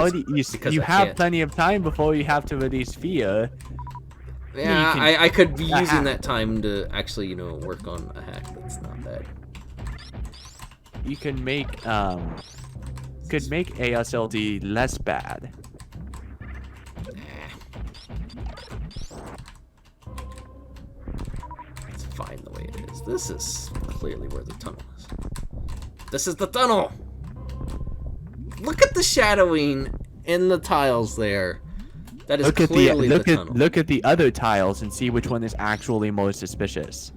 because you I have can't. plenty of time before you have to release Fear. Yeah, can I could be a using hack. that time to actually, work on a hack that's not bad. You can make could make ASLD less bad. It's fine the way it is. This is clearly where the tunnel is. This is the tunnel! Look at the shadowing in the tiles there. That is clearly the tunnel. Look at the other tiles and see which one is actually more suspicious.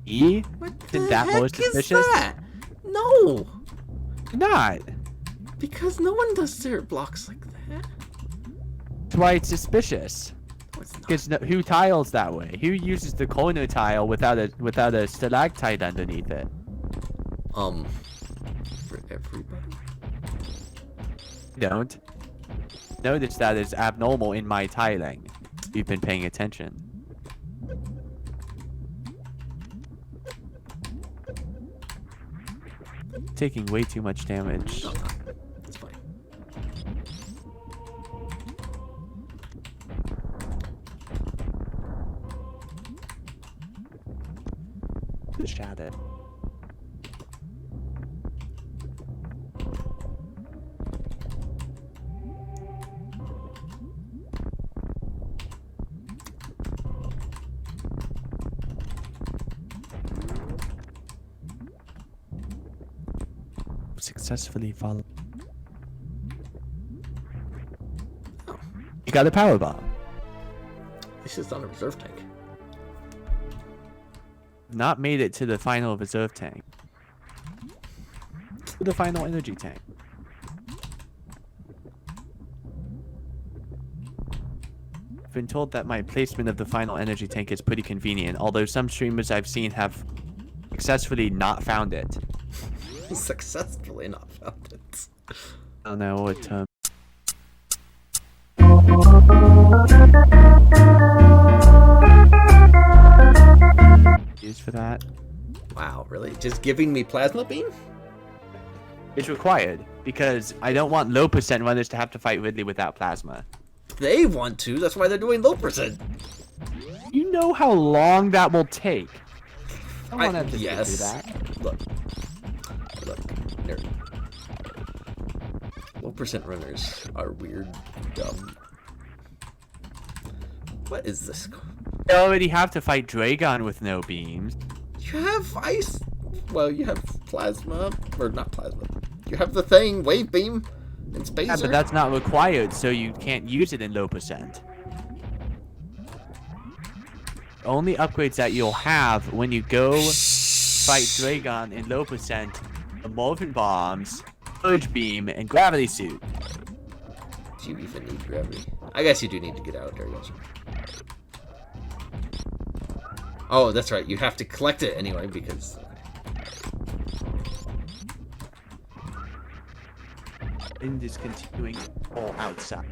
E? Isn't that more suspicious? That? No. Not. Because no one does their blocks like that. That's why it's suspicious. No, it's not. Because who tiles that way? Who uses the corner tile without a stalactite underneath it? For everybody. Don't. Notice that is abnormal in my tiling. You've been paying attention. Taking way too much damage. No, it's fine. The shadow. Successfully follow. You got a power bomb. This is on a reserve tank. Not made it to the final reserve tank. To the final energy tank. I've been told that my placement of the final energy tank is pretty convenient, although some streamers I've seen have successfully not found it. Successfully not found it. I don't know what term. Used for that. Wow, really? Just giving me plasma beam? It's required because I don't want low percent runners to have to fight Ridley without plasma. They want to. That's why they're doing low percent. You know how long that will take. I don't want to do yes. that. Look, nerd. Low percent runners are weird, dumb. What is this? You already have to fight Dragon with no beams. You have ice. Well, you have plasma, or not plasma. You have the thing, wave beam, and spacer. Yeah, but that's not required, so you can't use it in low percent. Only upgrades that you'll have when you go fight Dragon in low percent: Emulsion Bombs, Urge Beam, and Gravity Suit. Do you even need gravity? I guess you do need to get out there, yes. Oh, that's right. You have to collect it anyway because. And just continuing all outside.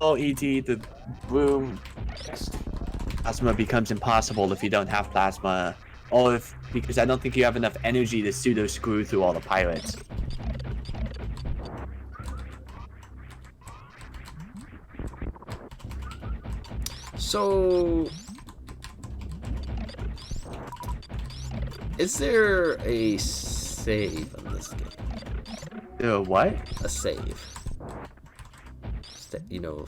Oh, ET, the room. Plasma becomes impossible if you don't have plasma. Or if, because I don't think you have enough energy to pseudo screw through all the pirates. So, is there a save in this game? What? A save. You know,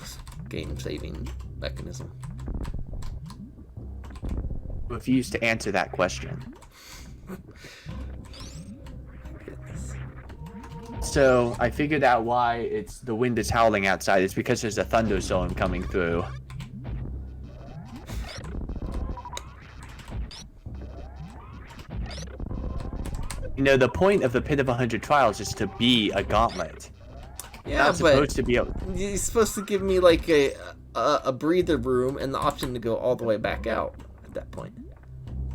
game saving mechanism. Refuse to answer that question. So, I figured out why it's the wind is howling outside. It's because there's a thunderstorm coming through. You know, the point of the Pit of 100 Trials is to be a gauntlet. Yeah, not supposed to be a... You're supposed to give me like a breather room and the option to go all the way back out at that point.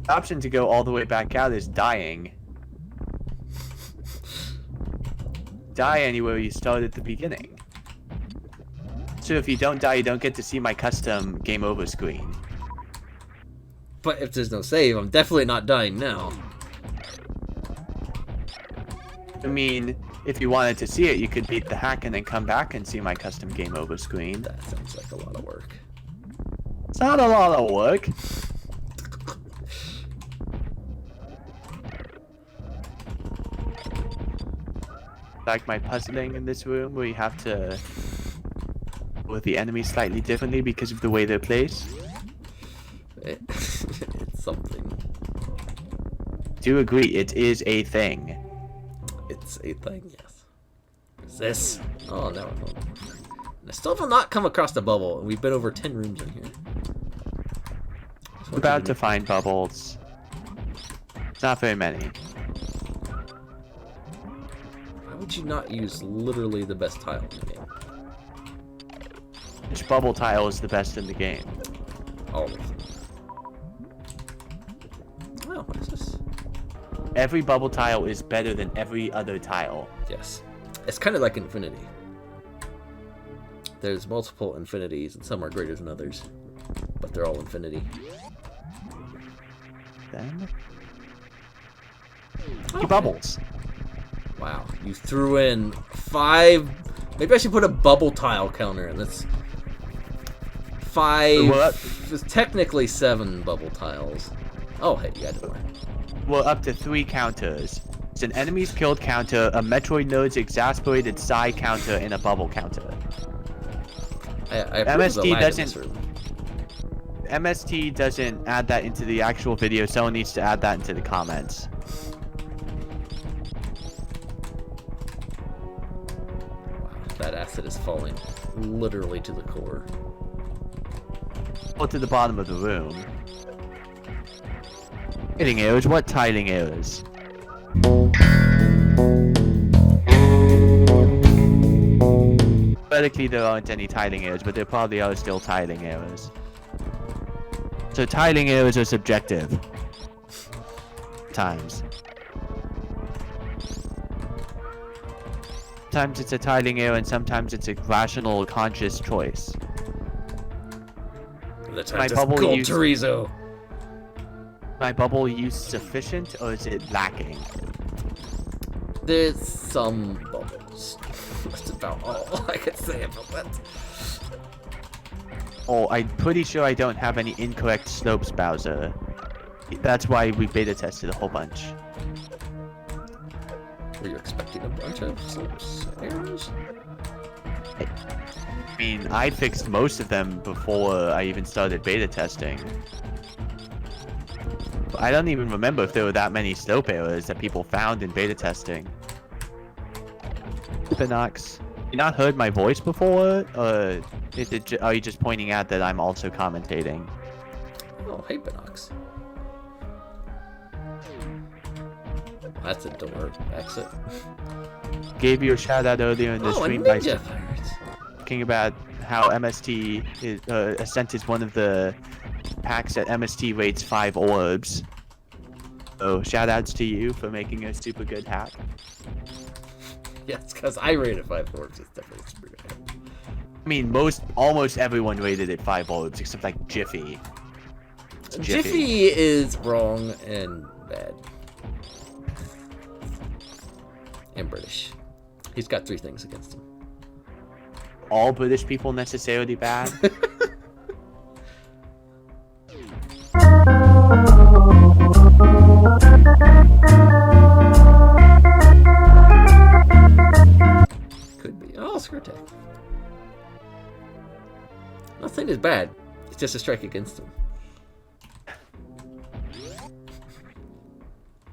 The option to go all the way back out is dying. Die anywhere you start at the beginning. So if you don't die, you don't get to see my custom game over screen. But if there's no save, I'm definitely not dying now. I mean, if you wanted to see it, you could beat the hack and then come back and see my custom game over screen. That sounds like a lot of work. It's not a lot of work. Like my puzzling in this room, where you have to with the enemy slightly differently because of the way they're placed. It's something. do agree, it is a thing. It's a thing, yes. What's this? Oh, no. I still have not come across the bubble, and we've been over 10 rooms in here. About to find bubbles. Not very many. Why would you not use literally the best tile in the game? Which bubble tile is the best in the game? All of them. Oh, what is this? Every bubble tile is better than every other tile. Yes. It's kind of like infinity. There's multiple infinities, and some are greater than others. But they're all infinity. Then? Oh, Bubbles. Wow. You threw in 5... Maybe I should put a bubble tile counter in. That's 5... What? It's technically 7 bubble tiles. Oh, hey, you got more. Well, up to 3 counters. It's an enemies killed counter, a Metroid node's exasperated sigh counter, and a bubble counter. I MST doesn't add that into the actual video. Someone needs to add that into the comments. Wow, that acid is falling literally to the core. Or to the bottom of the room. Tiling errors? What tiling errors? Theoretically, there aren't any tiling errors, but there probably are still tiling errors. So tiling errors are subjective. Sometimes it's a tiling error, and sometimes it's a rational, conscious choice. My bubble use chorizo. My bubble use sufficient, or is it lacking? There's some bubbles. That's about all I can say about that. Oh, I'm pretty sure I don't have any incorrect slopes, Bowser. That's why we beta tested a whole bunch. Were you expecting a bunch of slopes errors? I mean, I fixed most of them before I even started beta testing. I don't even remember if there were that many slope errors that people found in beta testing. Binox, you not heard my voice before? Are you just pointing out that I'm also commentating? Oh, hey, Binox. That's a door exit. Gave you a shout out earlier in the stream by ninja talking about how MST is, Ascent is one of the packs that MST rates 5 orbs. So shout outs to you for making a super good hack. Yes, because I rated 5 orbs. It's definitely super good. I mean, almost everyone rated it 5 orbs except like Jiffy. Jiffy is wrong and bad. And British. He's got 3 things against him. All British people necessarily bad? Could be. Oh, screw attack. Nothing is bad. It's just a strike against him.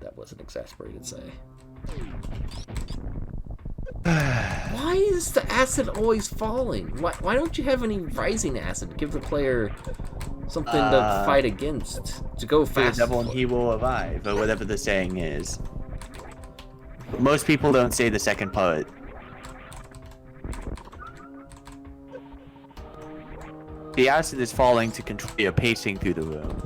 That was an exasperated say. Why is the acid always falling? Why don't you have any rising acid? Give the player something to fight against. To go fast. Devil and he will arrive, or whatever the saying is. But most people don't say the second part. The acid is falling to control your pacing through the room.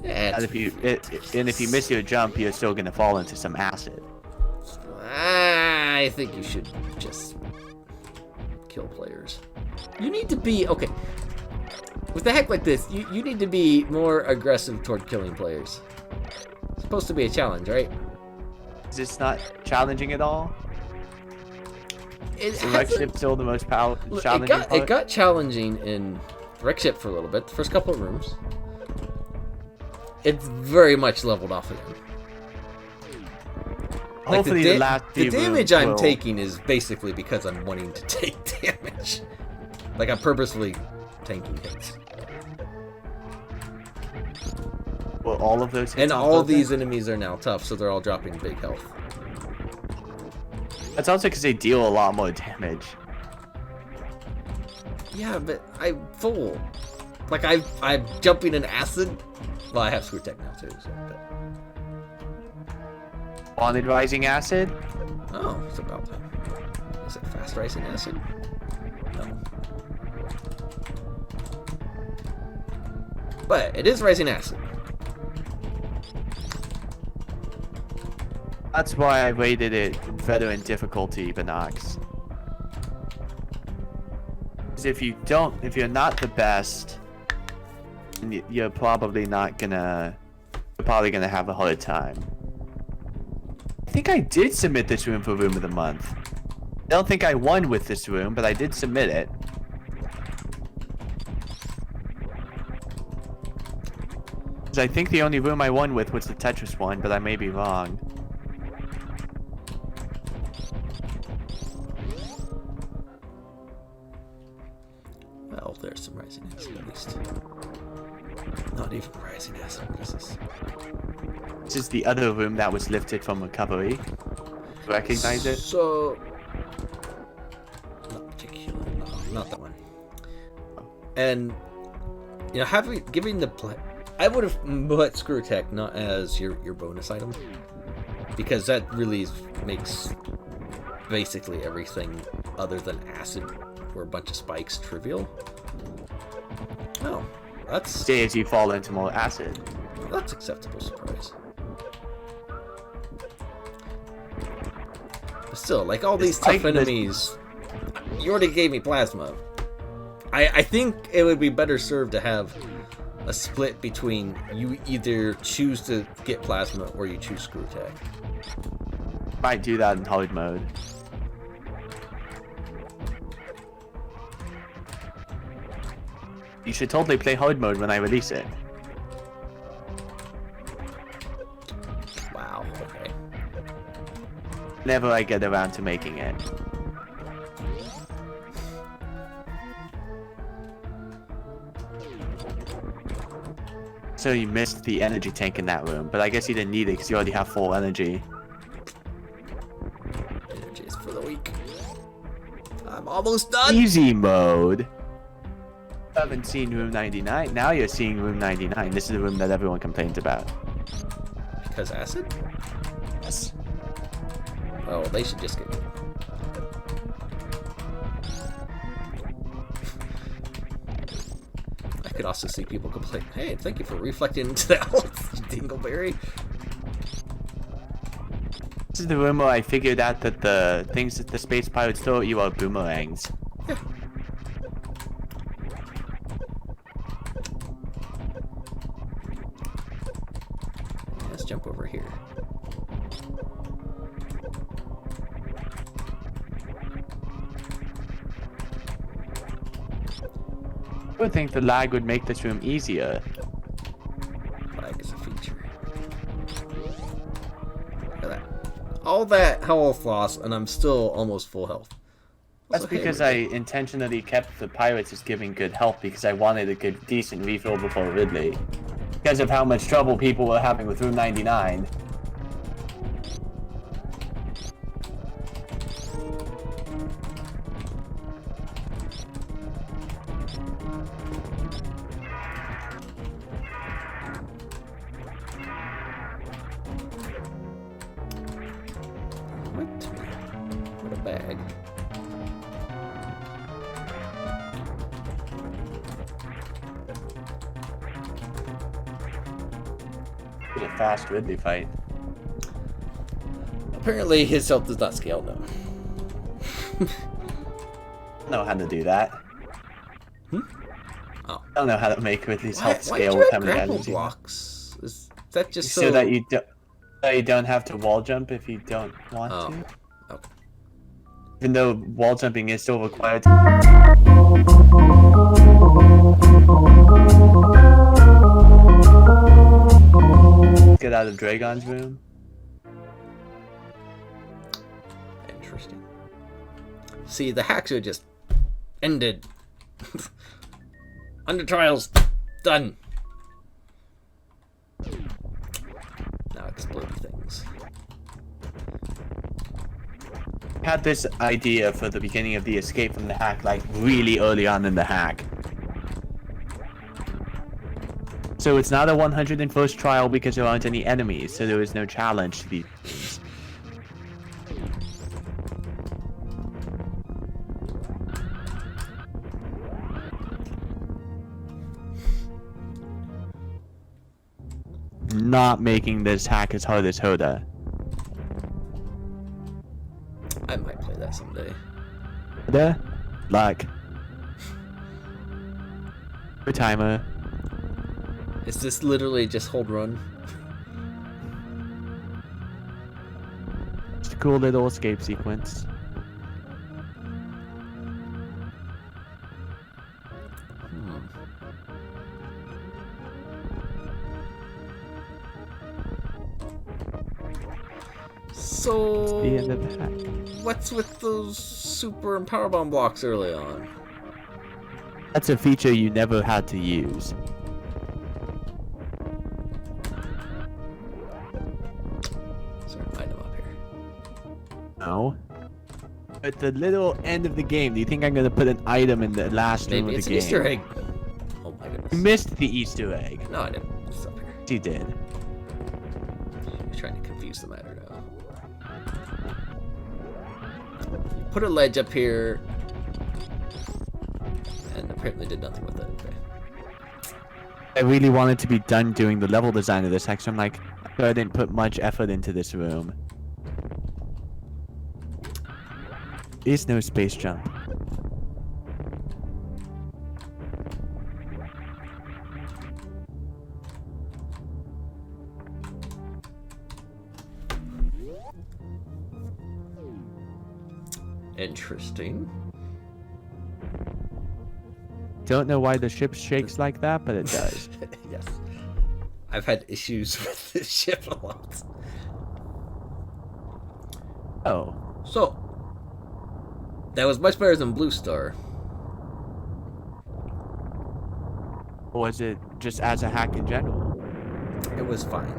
Yeah, and if you miss your jump, you're still gonna fall into some acid. I think you should just kill players. You need to be okay. With a hack like this, you need to be more aggressive toward killing players. It's supposed to be a challenge, right? Is this not challenging at all? Is Wreck Ship still the most challenging part? It got challenging in Wreck Ship for a little bit, the first couple of rooms. It's very much leveled off again. Like hopefully the damage I'm taking is basically because I'm wanting to take damage. Like I'm purposefully tanking hits. Well, all of those hits And on all purpose? these enemies are now tough, so they're all dropping big health. That's also because they deal a lot more damage. Yeah, but I'm full. Like, I'm jumping in acid. Well, I have screw tech now, too, so... But... Wanted rising acid? Oh, it's about time. Is it fast rising acid? No. But it is rising acid. That's why I rated it veteran difficulty, Binox. Because if you're not the best, you're probably gonna have a hard time. I think I did submit this room for Room of the Month. I don't think I won with this room, but I did submit it. Because I think the only room I won with was the Tetris one, but I may be wrong. Well, there's some rising acid at least. Not even rising acid. What is this? This is the other room that was lifted from recovery. Recognize it? So, not particular. No, not that one. And you know, giving the play, I would have put screw tech not as your bonus item, because that really makes basically everything other than acid or a bunch of spikes trivial. Oh, that's Stay as you fall into more acid. that's acceptable surprise. But still, like all these tough enemies, you already gave me plasma. I think it would be better served to have a split between you either choose to get plasma or you choose screw tech. Might do that in hard mode. You should totally play hard mode when I release it. Wow, okay. Whenever I get around to making it. So you missed the energy tank in that room, but I guess you didn't need it because you already have full energy. Energy is for the weak. I'm almost done! Easy mode! Haven't seen room 99. Now you're seeing room 99. This is the room that everyone complains about. Because acid? Yes. Oh, they should just get me. I could also see people complain, hey, thank you for reflecting into that dingleberry. This is the room where I figured out that the things that the space pirates throw at you are boomerangs. Yeah. Let's jump over here. I would think the lag would make this room easier. Lag is a feature. Look at that. All that health loss, and I'm still almost full health. That's Also, hey, because I intentionally kept the pirates as giving good health because I wanted a good, decent refill before Ridley. Because of how much trouble people were having with room 99. What a bag. Get a fast Ridley fight. Apparently his health does not scale, no. Know how to do that. Oh. I don't know how to make Ridley's Why health did scale you with have how many grapple items you have. blocks? Is that just So that you don't have to wall jump if you don't want Oh. to. Okay. Even though wall jumping is still required. Get out of Dragon's room. Interesting. See, the hacks are just ended. Under trials, done. had this idea for the beginning of the escape from the hack, like really early on in the hack. So it's not a 101st trial because there aren't any enemies, so there is no challenge to these things. Not making this hack as hard as Hoda. I might play that someday. Hoda? Like. For timer. Is this literally just hold run? It's a cool little escape sequence. So, The end of the hack. what's with those super and power bomb blocks early on? That's a feature you never had to use. Is there an item up here? No. At the little end of the game, do you think I'm gonna put an item in the last room Maybe of it's the an game? Easter egg. Oh my You goodness. missed the Easter egg. No, I didn't. It's up here. You did. You're trying to confuse the matter now. You put a ledge up here, and apparently did nothing with it. Okay. I really wanted to be done doing the level design of this hack, so I'm like, I didn't put much effort into this room. Is no space jump. Interesting. Don't know why the ship shakes like that, but it does. Yes. I've had issues with this ship a lot. Oh. So, that was much better than Blue Star. Or was it just as a hack in general? It was fine.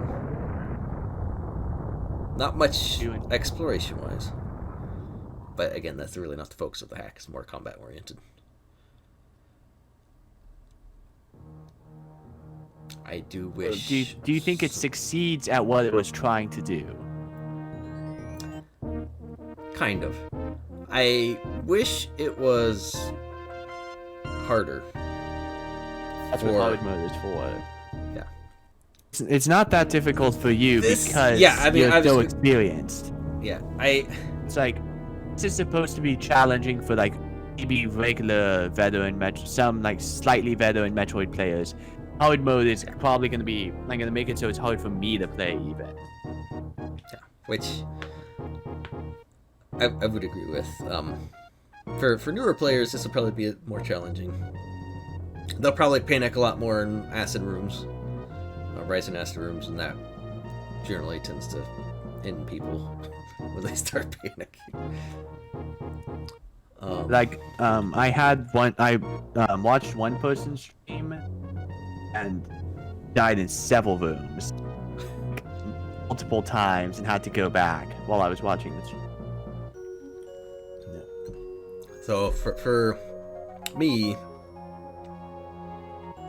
Not much exploration-wise. But again, that's really not the focus of the hack. It's more combat-oriented. I do wish... Do you think it succeeds at what it was trying to do? Kind of. I wish it was harder. That's what hard mode is for. Yeah. It's not that difficult for you because you're so experienced. Yeah, It's like, this is supposed to be challenging for like maybe regular veteran some like slightly veteran Metroid players. Hard mode is probably gonna make it so it's hard for me to play even. Yeah, which I would agree with. For newer players, this will probably be more challenging. They'll probably panic a lot more in acid rooms, rising acid rooms, and that generally tends to end people when they start panicking. I watched one person stream and died in several rooms multiple times and had to go back while I was watching this. So for me,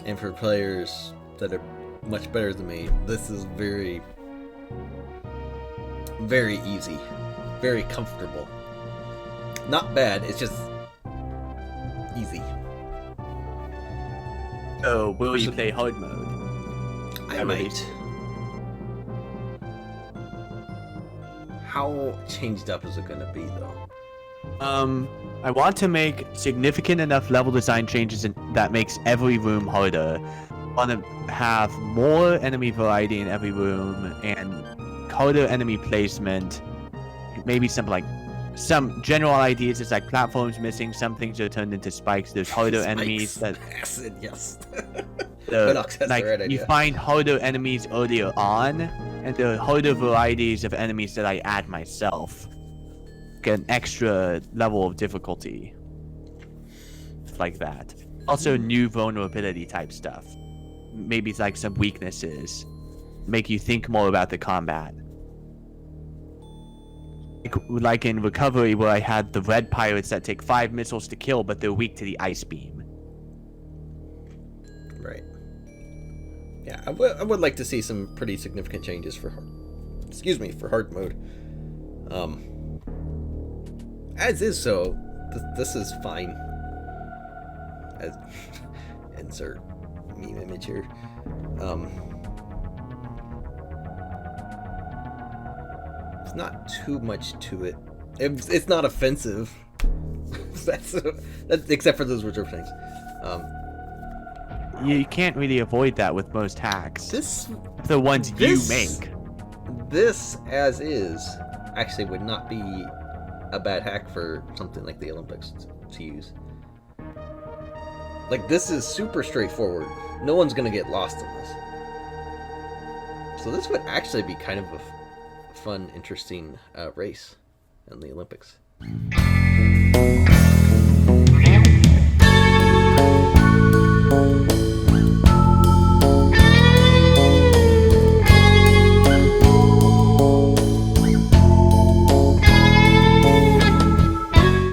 and for players that are much better than me, this is very, very easy, very comfortable. Not bad, it's just easy. Oh, will you play hard mode? I might. How changed up is it gonna be though? I want to make significant enough level design changes that makes every room harder. I want to have more enemy variety in every room and harder enemy placement. Maybe some general ideas is like platforms missing, some things are turned into spikes. There's harder enemies that acid, yes. You find harder enemies earlier on, and there are harder varieties of enemies that I add myself. Get an extra level of difficulty. Like that. Also new vulnerability type stuff. Maybe it's like some weaknesses. Make you think more about the combat. Like in Recovery, where I had the red pirates that take 5 missiles to kill, but they're weak to the ice beam. Right. Yeah, I would like to see some pretty significant changes for hard mode. As is, so this is fine. As insert meme image here. It's not too much to it. It's not offensive. that's except for those reserve things. You can't really avoid that with most hacks. The ones you make. This, as is, actually would not be a bad hack for something like the Olympics to use. Like, this is super straightforward. No one's gonna get lost in this. So this would actually be kind of a fun, interesting race in the Olympics.